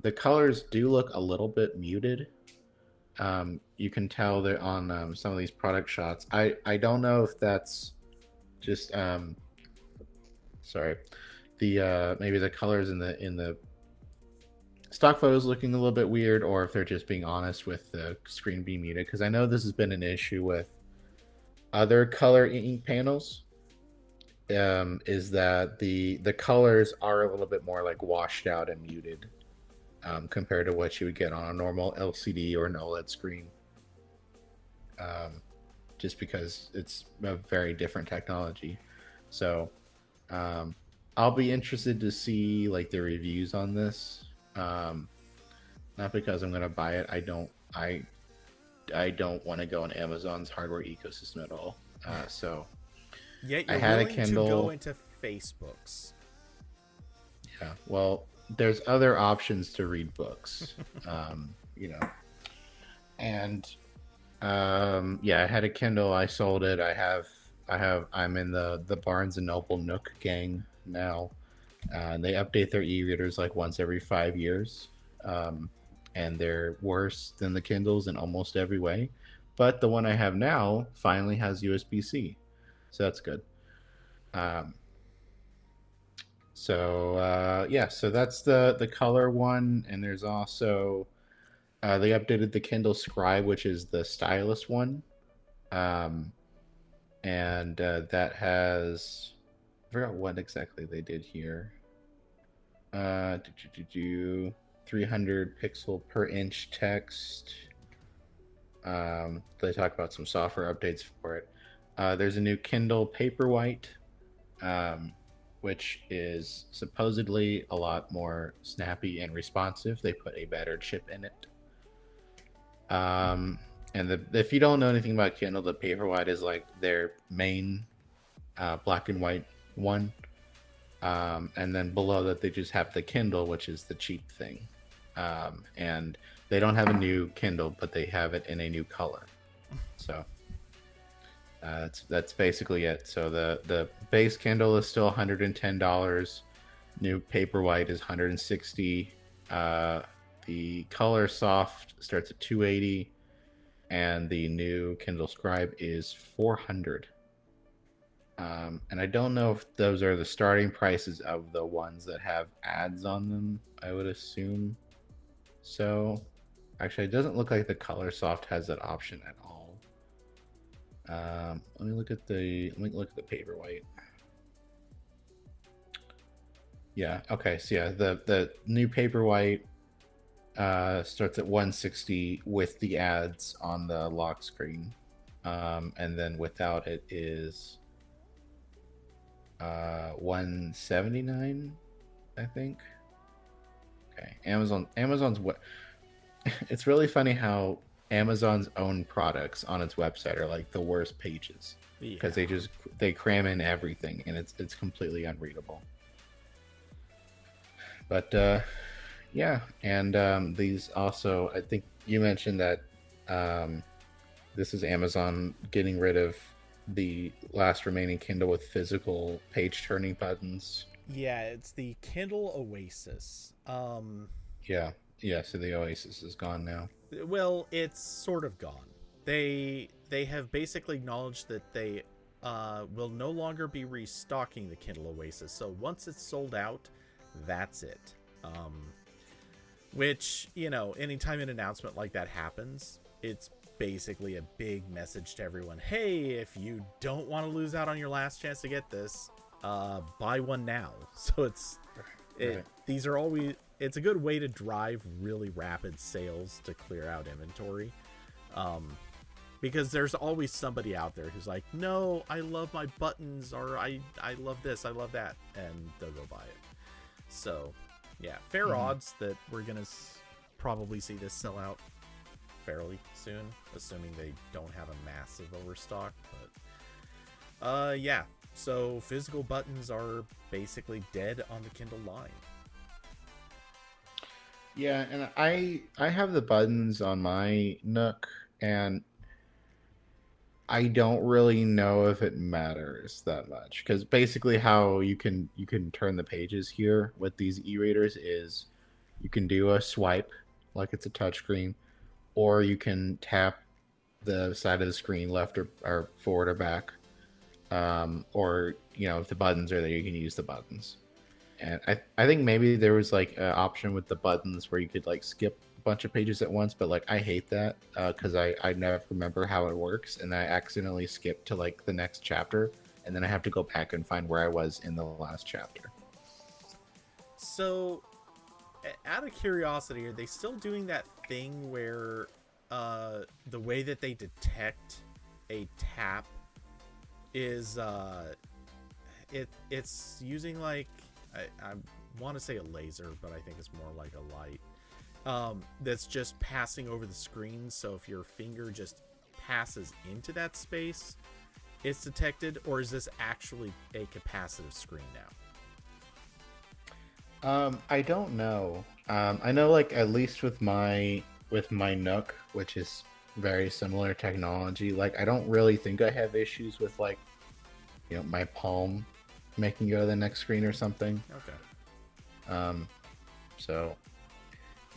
the colors do look a little bit muted. You can tell they're on some of these product shots. I don't know if that's just sorry, the maybe the colors in the stock photos looking a little bit weird, or if they're just being honest with the screen being muted, because I know this has been an issue with other color ink panels. Is that the colors are a little bit more like washed out and muted compared to what you would get on a normal LCD or an OLED screen. Just because it's a very different technology. So I'll be interested to see like the reviews on this. not because I'm gonna buy it. I don't want to go on Amazon's hardware ecosystem at all. So Yet I you're had a willing to go Kindle. into Facebooks. Yeah, well, there's other options to read books, you know. And yeah, I had a Kindle. I sold it. I'm in the Barnes and Noble Nook gang now. They update their e-readers like once every 5 years, um, and they're worse than the Kindles in almost every way. But the one I have now finally has USB-C, so that's good. Um, yeah, so that's the color one, and there's also they updated the Kindle Scribe, which is the stylus one, um, and that has I forgot what exactly they did here. Do, do, do, do, 300 pixel per inch text. They talk about some software updates for it. There's a new Kindle Paperwhite, um, which is supposedly a lot more snappy and responsive. They put a better chip in it. And if you don't know anything about Kindle, the Paperwhite is like their main black and white one. And then below that, they just have the Kindle, which is the cheap thing. And they don't have a new Kindle, but they have it in a new color. So that's basically it. So the base Kindle is still $110. New Paperwhite is $160. The color soft starts at $280, and the new Kindle Scribe is $400. And I don't know if those are the starting prices of the ones that have ads on them. I would assume so. Actually, it doesn't look like the color soft has that option at all. Let me look at the Paperwhite. Yeah. Okay. So yeah, the new Paperwhite starts at 160 with the ads on the lock screen, and then without it is 179, I think. Okay. Amazon's what it's really funny how Amazon's own products on its website are like the worst pages because they cram in everything, and it's completely unreadable. But yeah, and these also, I think you mentioned that this is Amazon getting rid of the last remaining Kindle with physical page turning buttons. Yeah, it's the Kindle Oasis. Yeah, yeah. So the Oasis is gone now. Well, it's sort of gone. They have basically acknowledged that they will no longer be restocking the Kindle Oasis. So once it's sold out, that's it. Which, anytime an announcement like that happens, it's basically a big message to everyone. Hey, if you don't want to lose out on your last chance to get this, buy one now. So these are always, it's a good way to drive really rapid sales to clear out inventory. Because there's always somebody out there who's like, no, I love my buttons, or I love this, I love that, and they'll go buy it. So yeah, fair odds that we're gonna probably see this sell out fairly soon, assuming they don't have a massive overstock. But yeah, so physical buttons are basically dead on the Kindle line. Yeah, and I have the buttons on my Nook, and I don't really know if it matters that much, because basically how you can turn the pages here with these e-readers is you can do a swipe like it's a touchscreen, or you can tap the side of the screen left or forward or back, or if the buttons are there, you can use the buttons. And I think maybe there was like an option with the buttons where you could like skip a bunch of pages at once, but like I hate that because I never remember how it works, and I accidentally skip to like the next chapter, and then I have to go back and find where I was in the last chapter. So, out of curiosity, are they still doing that thing where the way that they detect a tap is it's using like I want to say a laser, but I think it's more like a light. that's just passing over the screen. So if your finger just passes into that space, it's detected, or is this actually a capacitive screen now? I don't know. I know, like, at least with my Nook, which is very similar technology, like I don't really think I have issues with, like, my palm making go to the next screen or something. Okay. So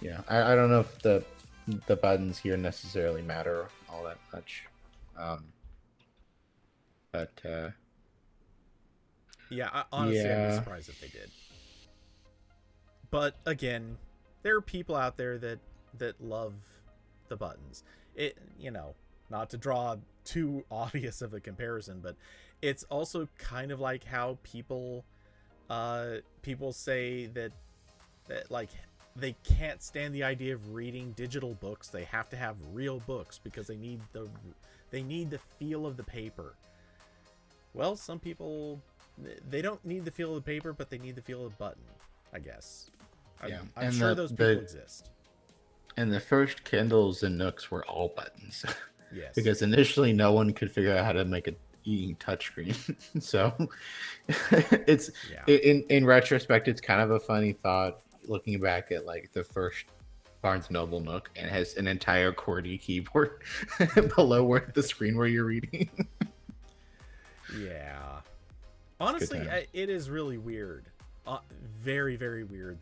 yeah, I don't know if the buttons here necessarily matter all that much. Um, but Yeah, honestly, I'd be yeah, surprised if they did. But again, there are people out there that love the buttons. It, not to draw too obvious of a comparison, but it's also kind of like how people say that like they can't stand the idea of reading digital books. They have to have real books because they need the feel of the paper. Well, some people, they don't need the feel of the paper, but they need the feel of the button, I guess. yeah, I'm and sure those people exist. the first Kindles and Nooks were all buttons, Yes. because initially no one could figure out how to make a e-ink touchscreen. So it's Yeah. in retrospect, it's kind of a funny thought looking back at like the first Barnes Noble Nook, and it has an entire QWERTY keyboard below where the screen where you're reading. Yeah. Honestly, it is really weird. Very, very weird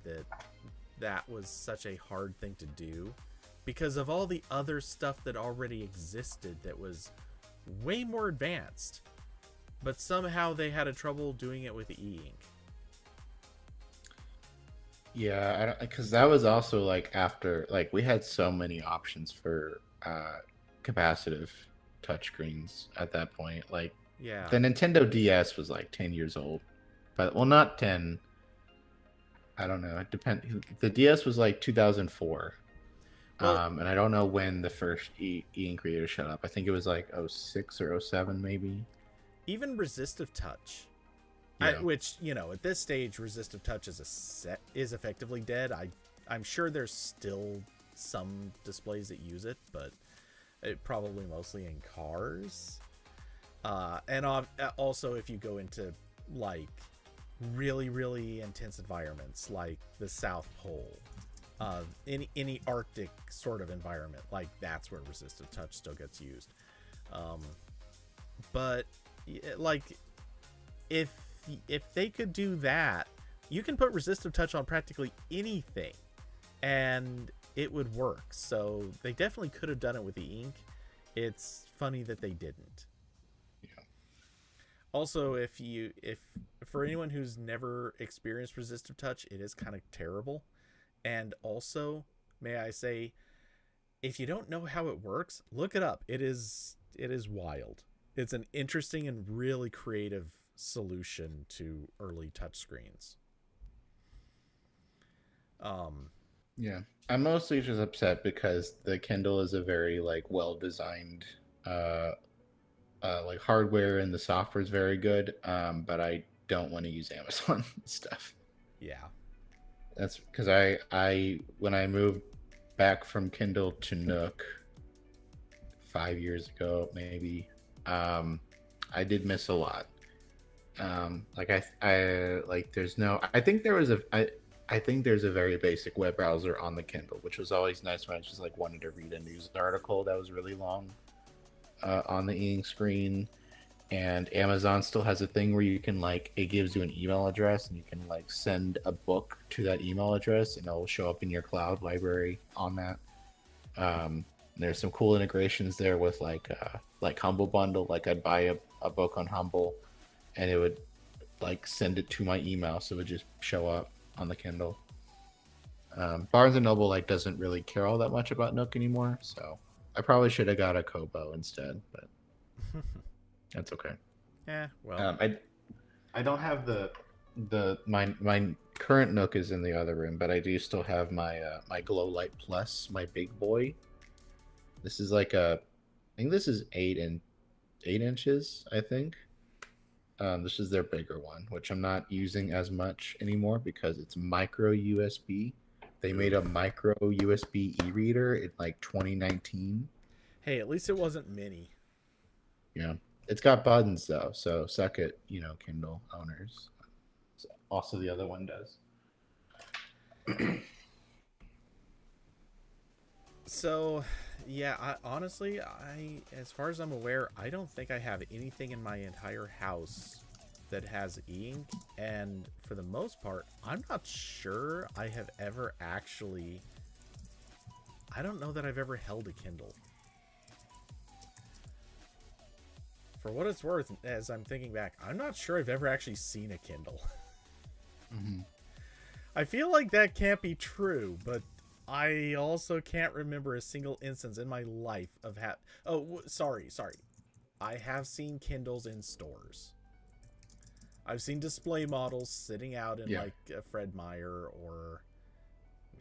that was such a hard thing to do because of all the other stuff that already existed that was way more advanced. But somehow they had a trouble doing it with e-ink. Yeah, because that was also like after, like, we had so many options for capacitive touchscreens at that point. Like Yeah. the Nintendo DS was like 10 years old, but well, not 10. I don't know. It depends. The DS was like 2004, Well, and I don't know when the first e-ink reader showed up. I think it was like '06 or '07, maybe. even resistive touch, Yeah. which at this stage, resistive touch is effectively dead. I'm sure there's still some displays that use it, but it probably mostly in cars. And also, if you go into like really, really intense environments like the South Pole, any Arctic sort of environment, like that's where resistive touch still gets used. But like if they could do that, you can put resistive touch on practically anything and it would work. So they definitely could have done it with the ink. It's funny that they didn't. Yeah. Also, if for anyone who's never experienced resistive touch, it is kind of terrible. And also, may I say, if you don't know how it works, look it up. It is wild. It's an interesting and really creative solution to early touchscreens. Yeah. I'm mostly just upset because the Kindle is a very like well designed uh like hardware, and the software is very good. But I don't want to use Amazon stuff. Yeah. That's because I when I moved back from Kindle to Nook 5 years ago, maybe, I did miss a lot. Like I like there's no I think there was a I think there's a very basic web browser on the Kindle, which was always nice when I just like wanted to read a news article that was really long on the e-ink screen. And Amazon still has a thing where you can, like, it gives you an email address and you can like send a book to that email address and it'll show up in your cloud library on that. There's some cool integrations there with like Humble Bundle. Like I'd buy a book on Humble and it would like send it to my email, so it would just show up on the Kindle. Barnes and Noble like doesn't really care all that much about Nook anymore, so I probably should have got a Kobo instead, but that's okay. Yeah. Well. I don't have my current Nook is in the other room, but I do still have my Glow Light Plus, my big boy. This is like I think this is 8 inches, I think. This is their bigger one, which I'm not using as much anymore because it's micro USB. They made a micro USB e-reader in like 2019. Hey, at least it wasn't mini. Yeah, it's got buttons though, so suck it, Kindle owners. Also, the other one does. So, yeah, honestly, as far as I'm aware, I don't think I have anything in my entire house that has e-ink, and for the most part, I'm not sure I have ever actually. I don't know that I've ever held a Kindle. For what it's worth, as I'm thinking back, I'm not sure I've ever actually seen a Kindle. Mm-hmm. I feel like that can't be true, but I also can't remember a single instance in my life of sorry. I have seen Kindles in stores. I've seen display models sitting out in like a Fred Meyer or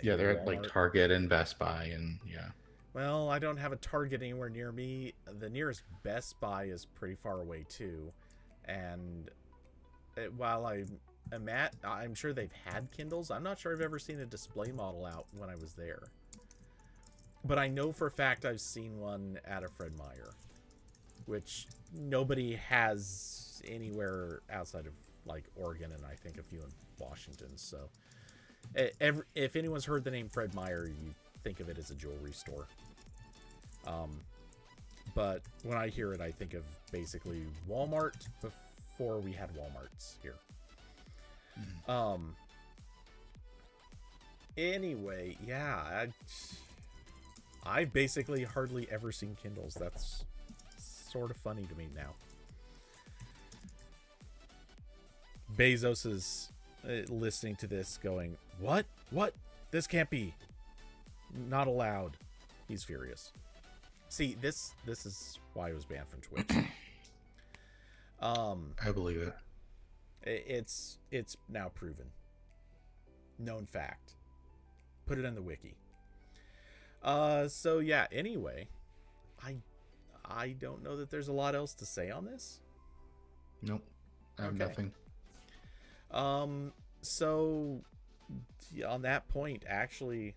yeah, they're Walmart. at like Target and Best Buy, and yeah. Well, I don't have a Target anywhere near me. The nearest Best Buy is pretty far away too, and while I'm sure they've had Kindles, I'm not sure I've ever seen a display model out when I was there. But I know for a fact I've seen one at a Fred Meyer, which nobody has anywhere outside of like Oregon, and I think a few in Washington. So if anyone's heard the name Fred Meyer, you think of it as a jewelry store. But when I hear it, I think of basically Walmart before we had Walmarts here. Anyway, yeah, I've basically hardly ever seen Kindles. That's sort of funny to me now. Bezos is listening to this going, what? This can't be. Not allowed. He's furious. See, this is why I was banned from Twitch. I believe it. It's now proven. Known fact. Put it in the wiki. So yeah, anyway, I don't know that there's a lot else to say on this. Nope. I have nothing. So on that point, actually,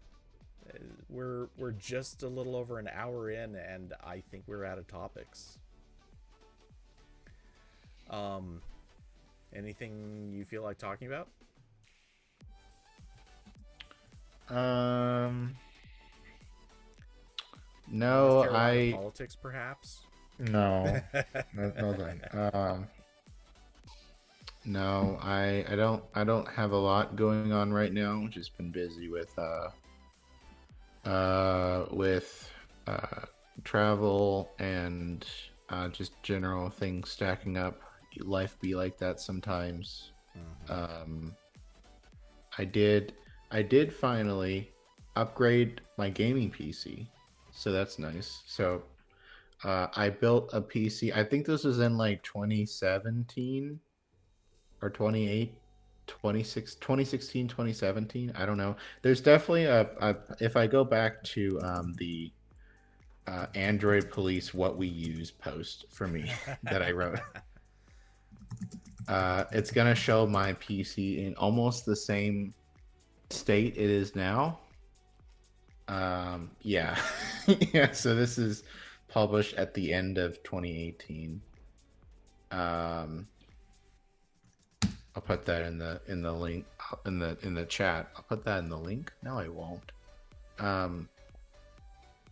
we're just a little over an hour in, and I think we're out of topics. Anything you feel like talking about? No, politics, perhaps. No, no, I don't have a lot going on right now. Just been busy with travel and just general things stacking up. Life be like that sometimes. Mm-hmm. I did finally upgrade my gaming PC, so that's nice. So I built a PC. I think this was in like 2017 or 2016, 2017. I don't know. There's definitely if I go back to the Android Police What We Use post for me that I wrote. It's gonna show my PC in almost the same state it is now. Yeah. Yeah, so this is published at the end of 2018. I'll put that in the link in the chat. I'll put that in the link. No, I won't.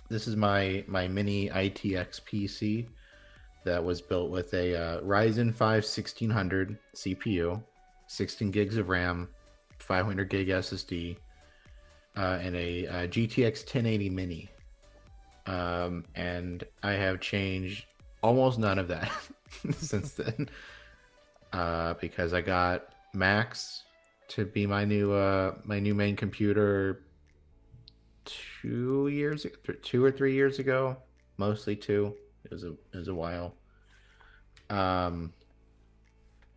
This is my mini ITX PC that was built with a Ryzen 5 1600 CPU, 16 gigs of RAM, 500 gig SSD, and a GTX 1080 Mini. And I have changed almost none of that since then, because I got Max to be my new main computer 2 or 3 years ago, mostly 2. It was a while.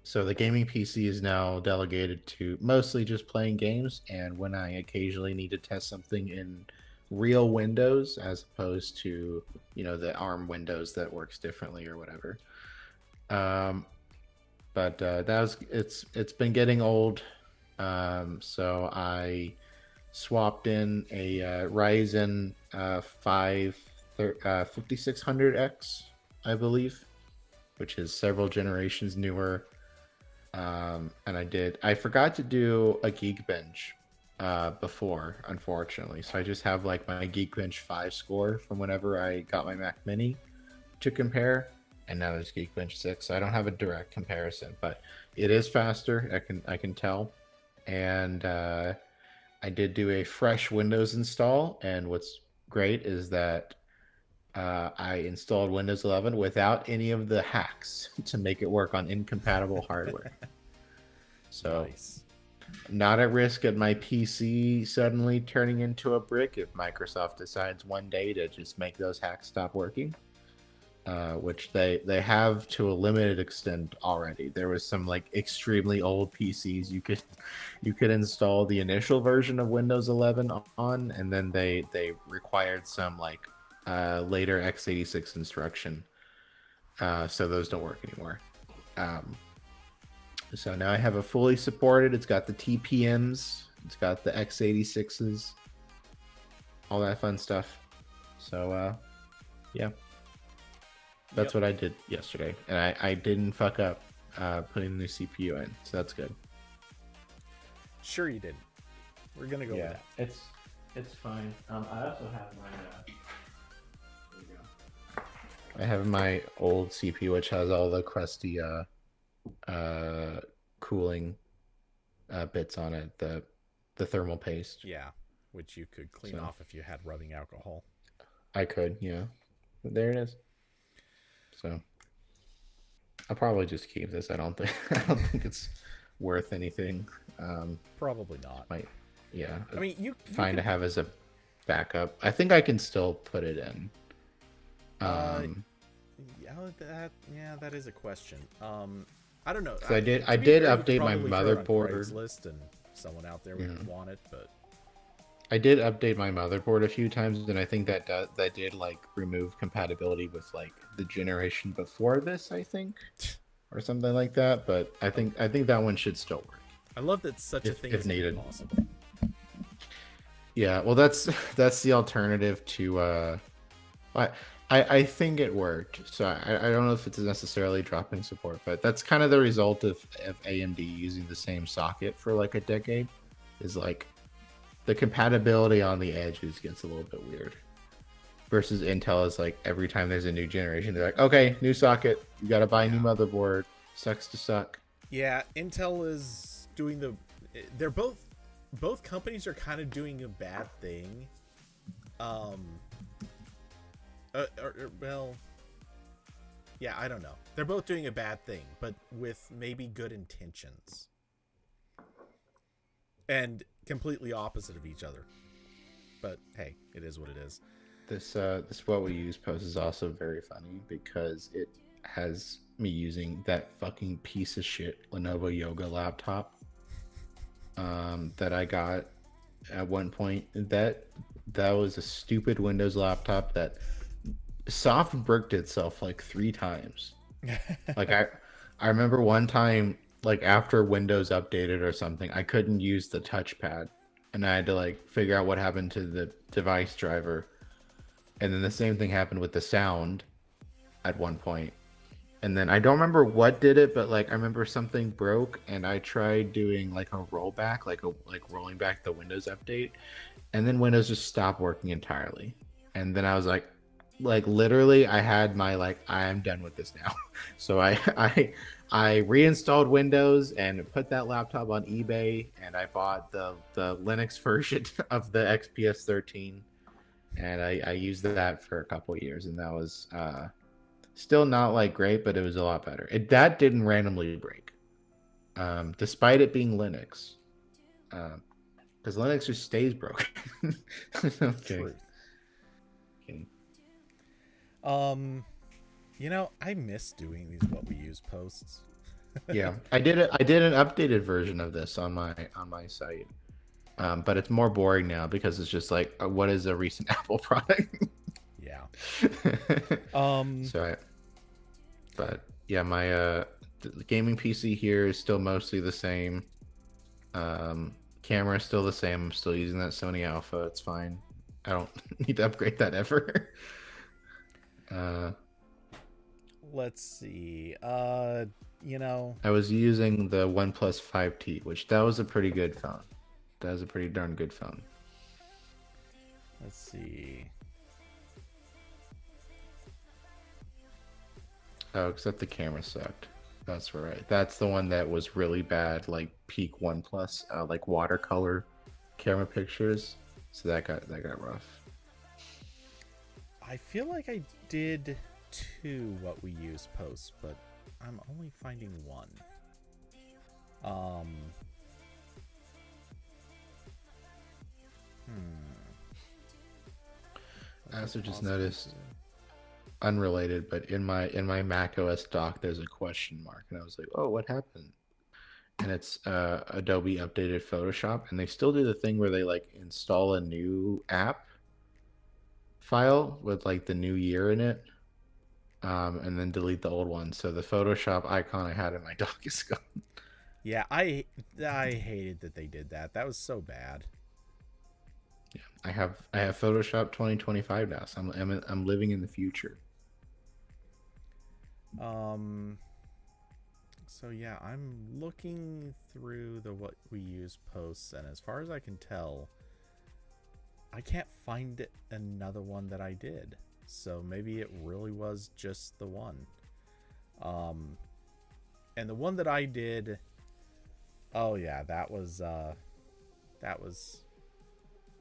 So the gaming PC is now delegated to mostly just playing games, and when I occasionally need to test something in real Windows as opposed to, the ARM Windows that works differently or whatever. But it's been getting old. So I swapped in a Ryzen 5600X, I believe, which is several generations newer. And I forgot to do a Geekbench before, unfortunately. So I just have like my Geekbench 5 score from whenever I got my Mac Mini to compare. And now there's Geekbench 6. So I don't have a direct comparison, but it is faster. I can tell. And I did do a fresh Windows install. And what's great is that I installed Windows 11 without any of the hacks to make it work on incompatible hardware. So, nice. Not at risk of my PC suddenly turning into a brick if Microsoft decides one day to just make those hacks stop working, which they have to a limited extent already. There was some like extremely old PCs you could install the initial version of Windows 11 on, and then they required some like later x86 instruction, so those don't work anymore. So now I have a fully supported. It's got the TPMs, it's got the x86s, all that fun stuff. So yeah, that's what I did yesterday, and I didn't fuck up putting the new CPU in, so that's good. Sure you didn't. We're gonna go with that. It's fine. I also have my I have my old CPU, which has all the crusty cooling bits on it, the thermal paste. Yeah, which you could clean off if you had rubbing alcohol. I could, yeah. But there it is. So I'll probably just keep this. I don't think it's worth anything. Probably not. Yeah. I mean, you fine to have as a backup. I think I can still put it in. That is a question. I don't know. I did update my motherboard. Craigslist and someone out there would want it, but I did update my motherboard a few times, and I think that did like remove compatibility with like the generation before this, I think, or something like that. But I think that one should still work. I love that such a thing is needed. Possible. Yeah, well, that's the alternative to. I think it worked, so I don't know if it's necessarily dropping support, but that's kind of the result of AMD using the same socket for like a decade. Is like the compatibility on the edges gets a little bit weird. Versus Intel is like every time there's a new generation, they're like, okay, new socket, you got to buy a new motherboard. Sucks to suck. Yeah, Intel is doing they're both companies are kind of doing a bad thing. Well, yeah, I don't know. They're both doing a bad thing, but with maybe good intentions. And completely opposite of each other. But hey, it is what it is. This What We Use post is also very funny because it has me using that fucking piece of shit Lenovo Yoga laptop that I got at one point. That was a stupid Windows laptop that soft bricked itself like 3 times. Like I remember one time, like after Windows updated or something, I couldn't use the touchpad, and I had to like figure out what happened to the device driver. And then the same thing happened with the sound at one point. And then I don't remember what did it, but like I remember something broke, and I tried doing like a rollback, like rolling back the Windows update, and then Windows just stopped working entirely. And then I was like literally I had my like, I am done with this now. So I reinstalled Windows and put that laptop on eBay, and I bought the Linux version of the XPS 13, and I used that for a couple of years, and that was still not like great, but it was a lot better. That didn't randomly break, despite it being Linux, because Linux just stays broken. Okay. I miss doing these What We Use posts. Yeah, I did an updated version of this on my site, but it's more boring now because it's just like, what is a recent Apple product? Yeah. But yeah, my gaming PC here is still mostly the same. Camera's still the same. I'm still using that Sony Alpha. It's fine. I don't need to upgrade that ever. Let's see. You know, I was using the OnePlus 5T, which that was a pretty good phone. That was a pretty darn good phone. let's see. Oh, except the camera sucked. That's right. That's the one that was really bad, like peak OnePlus, like watercolor camera pictures. So that got rough. I feel like I did two what we use posts, but I'm only finding one. I also just noticed, unrelated, but in my Mac OS dock, there's a question mark, and I was like, oh, what happened? And it's Adobe updated Photoshop, and they still do the thing where they like install a new app file with like the new year in it, and then delete the old one. So the Photoshop icon I had in my dock is gone. Yeah, I hated that they did that. That was so bad. Yeah, I have Photoshop 2025 now, so I'm living in the future. So yeah, I'm looking through the what we use posts, and as far as I can tell, I can't find another one that I did. So maybe it really was just the one. And the one that I did, oh yeah, that was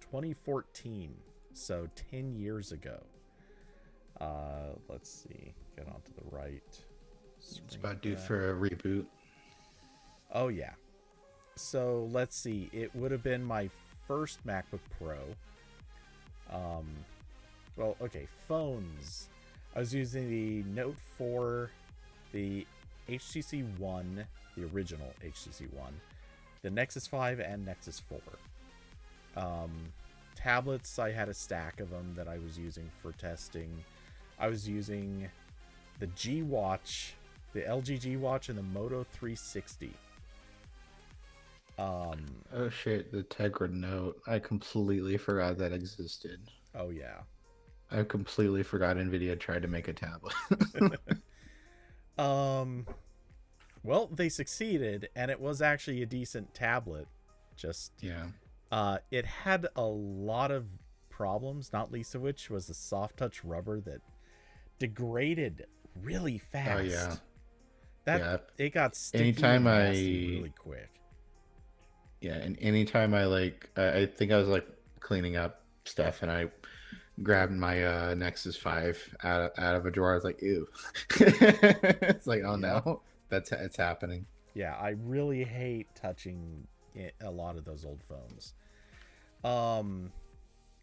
2014, so 10 years ago. Let's see, get onto the right. It's about due for a reboot. Oh yeah. So let's see, it would have been my first MacBook Pro. Well, okay, phones. I was using the Note 4, the HTC One, the original HTC One, the Nexus 5, and Nexus 4. Tablets, I had a stack of them that I was using for testing. I was using the G Watch, the LG G Watch, and the Moto 360. Oh shit, the Tegra Note. I completely forgot that existed. Oh yeah. I completely forgot NVIDIA tried to make a tablet. Well, they succeeded, and it was actually a decent tablet. Just yeah. It had a lot of problems, not least of which was the soft touch rubber that degraded really fast. Oh yeah. It got sticky anytime and nasty really quick. Yeah, and anytime I think I was like cleaning up stuff, and I grabbed my Nexus 5 out of a drawer. I was like, ew. It's like, oh no, it's happening. Yeah, I really hate touching a lot of those old phones.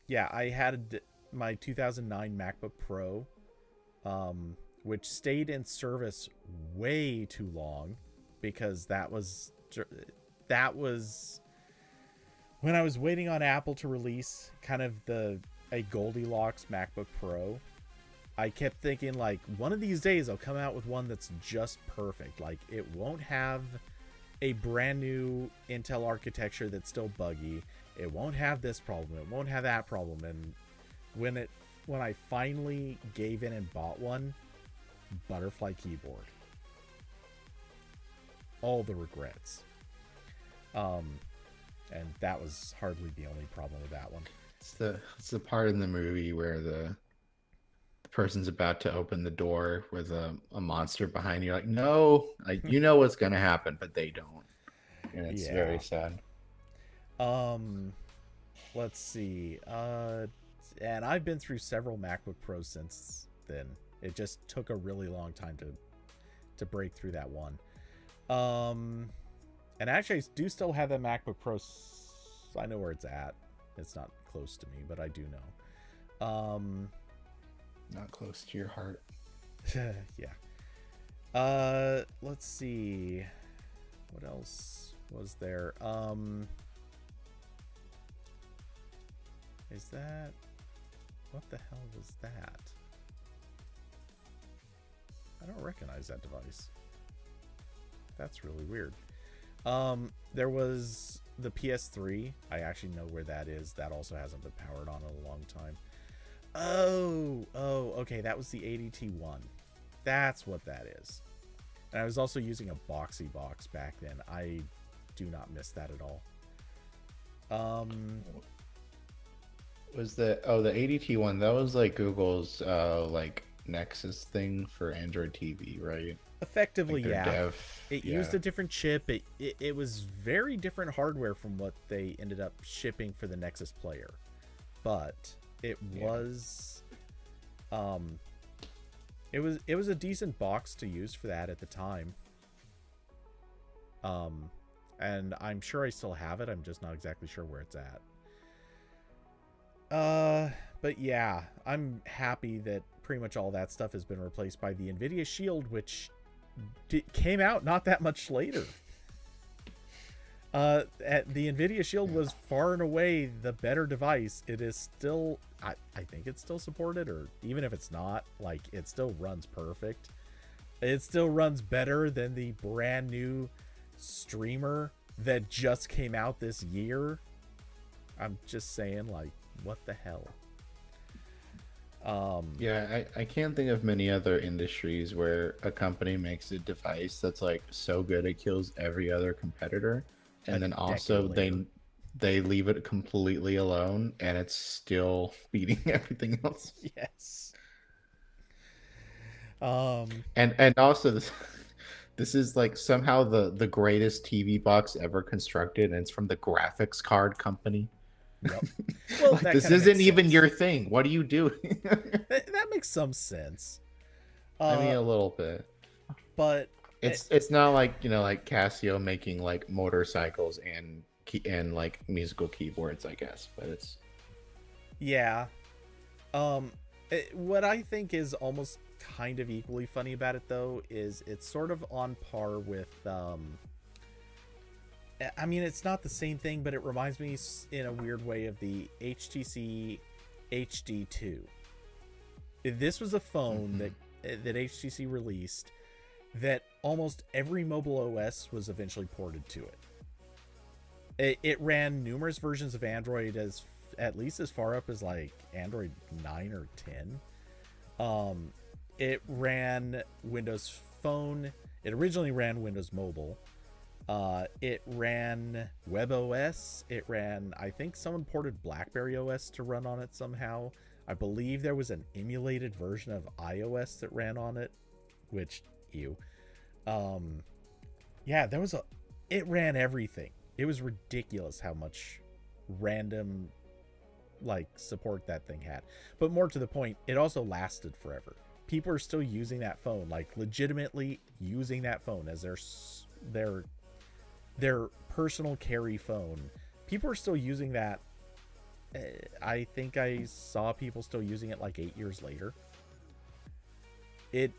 Yeah, I had my 2009 MacBook Pro, which stayed in service way too long, because that was when I was waiting on Apple to release kind of a Goldilocks MacBook Pro. I kept thinking, like, one of these days I'll come out with one that's just perfect. Like, it won't have a brand new Intel architecture that's still buggy. It won't have this problem. It won't have that problem. And when I finally gave in and bought one, butterfly keyboard. All the regrets. And that was hardly the only problem with that one. It's the part in the movie where the person's about to open the door with a monster behind you. Like, no, like, you know what's gonna happen, but they don't. And it's very sad. Let's see. And I've been through several MacBook Pros since then. It just took a really long time to break through that one. And actually, I do still have that MacBook Pro. I know where it's at. It's not close to me, but I do know. Not close to your heart. Yeah. Let's see. What else was there? Is that... What the hell was that? I don't recognize that device. That's really weird. There was the PS3. I actually know where that is. That also hasn't been powered on in a long time. Oh, okay. That was the ADT1. That's what that is. And I was also using a boxy box back then. I do not miss that at all. Was the ADT one? That was like Google's like Nexus thing for Android TV, right? Effectively, like yeah. It used a different chip. It was very different hardware from what they ended up shipping for the Nexus player, but it was it was a decent box to use for that at the time. And I'm sure I still have it. I'm just not exactly sure where it's at. But yeah, I'm happy that pretty much all that stuff has been replaced by the Nvidia Shield, which came out not that much later. The Nvidia Shield was far and away the better device. It is still, I think it's still supported, or even if it's not, like, it still runs perfect. It still runs better than the brand new streamer that just came out this year. I'm just saying, like, what the hell? Yeah, I can't think of many other industries where a company makes a device that's like so good it kills every other competitor, and then also they leave it completely alone and it's still beating everything else. Yes. And also this is like somehow the greatest TV box ever constructed, and it's from the graphics card company. Yep. Well, like, this isn't even your thing. What are you doing? that makes some sense. I mean, a little bit, but it's not like, you know, like Casio making like motorcycles and like musical keyboards, I guess. But it's yeah. What I think is almost kind of equally funny about it, though, is it's sort of on par with I mean, it's not the same thing, but it reminds me in a weird way of the HTC HD2. This was a phone that HTC released that almost every mobile OS was eventually ported to it. It ran numerous versions of Android, at least as far up as like Android 9 or 10. It ran Windows Phone. It originally ran Windows Mobile. It ran WebOS. It ran, I think someone ported BlackBerry OS to run on it somehow. I believe there was an emulated version of iOS that ran on it, which, ew. Yeah, it ran everything. It was ridiculous how much random, like, support that thing had. But more to the point, it also lasted forever. People are still using that phone, like legitimately using that phone as their personal carry phone. People are still using that. I think I saw people still using it like 8 years later. It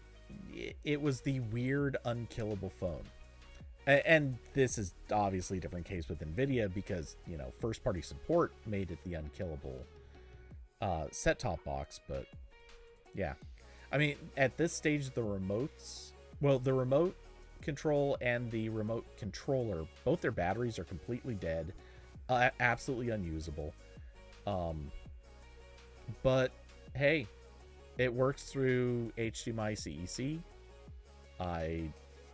was the weird unkillable phone. And this is obviously a different case with Nvidia because, you know, first party support made it the unkillable set-top box. But yeah, I mean, at this stage, the remote control and the remote controller, both their batteries are completely dead, absolutely unusable. But hey, it works through HDMI CEC. I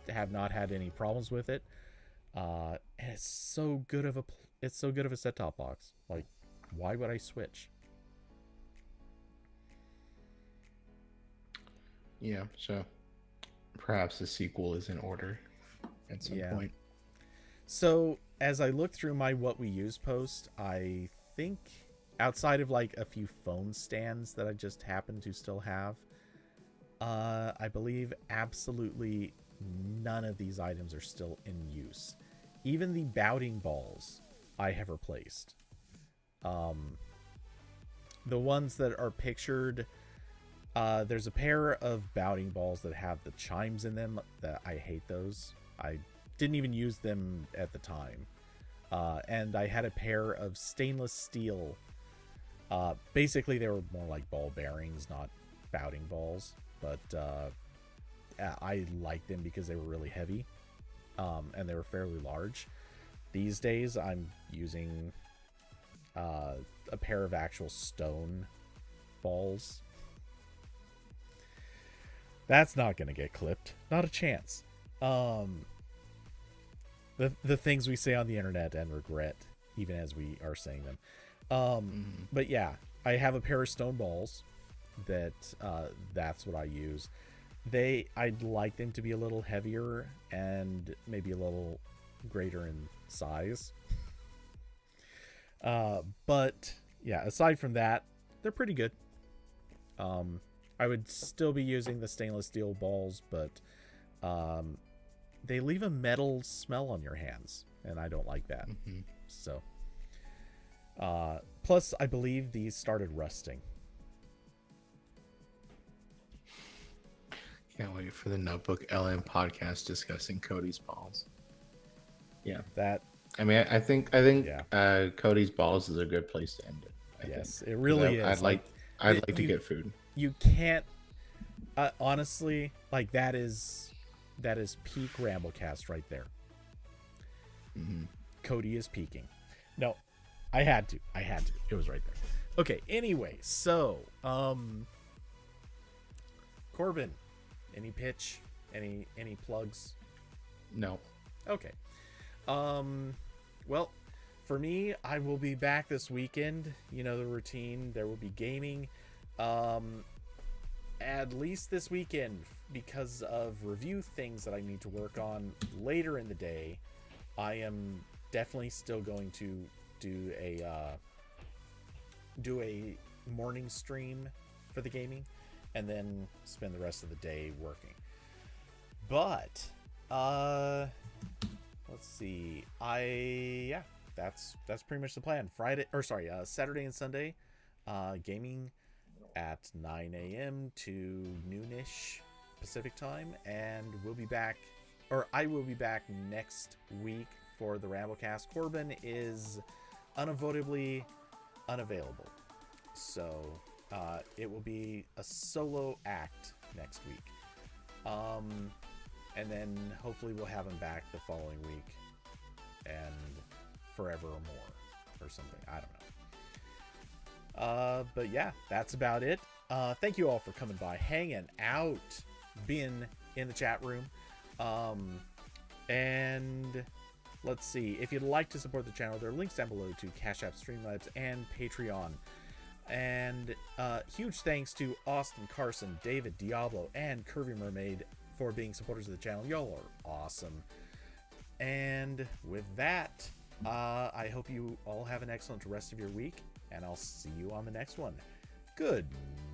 have not had any problems with it. And it's so good of a set-top box. Like, why would I switch? Yeah, so perhaps the sequel is in order at some point. So as I look through my What We Use post, I think outside of like a few phone stands that I just happen to still have, I believe absolutely none of these items are still in use. Even the bouting balls I have replaced. The ones that are pictured, there's a pair of bouting balls that have the chimes in them. That I hate those. I didn't even use them at the time. And I had a pair of stainless steel. Basically, they were more like ball bearings, not bouting balls. But I liked them because they were really heavy. and they were fairly large. These days, I'm using a pair of actual stone balls. That's not going to get clipped. Not a chance. The things we say on the internet and regret, even as we are saying them. But yeah, I have a pair of stone balls that's what I use. I'd like them to be a little heavier and maybe a little greater in size. But yeah, aside from that, they're pretty good. I would still be using the stainless steel balls, but they leave a metal smell on your hands, and I don't like that. So, plus, I believe these started rusting. Can't wait for the Notebook LM podcast discussing Cody's balls. Yeah, I mean, I think yeah. Cody's balls is a good place to end it. Yes, it really is. I'd like to get food. You can't honestly, like, that is peak RambleCast right there. Cody is peaking. No, I had to. It was right there. Okay. Anyway, so Corbin, any pitch? Any plugs? No. Okay. Well, for me, I will be back this weekend. You know the routine. There will be gaming. At least this weekend, because of review things that I need to work on later in the day, I am definitely still going to do a morning stream for the gaming, and then spend the rest of the day working. But let's see. That's pretty much the plan. Saturday and Sunday, gaming at 9 a.m. to noonish Pacific time, and I will be back next week for the RambleCast. Corbin is unavoidably unavailable, so it will be a solo act next week, and then hopefully we'll have him back the following week and forever or more or something. I don't know. But yeah, that's about it. Thank you all for coming by, hanging out, being in the chat room. And let's see, if you'd like to support the channel, there are links down below to Cash App, Streamlabs, and Patreon. And huge thanks to Austin Carson, David Diablo, and Curvy Mermaid for being supporters of the channel. Y'all are awesome. And with that, I hope you all have an excellent rest of your week, and I'll see you on the next one. Good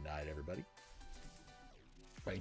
night, everybody. Bye.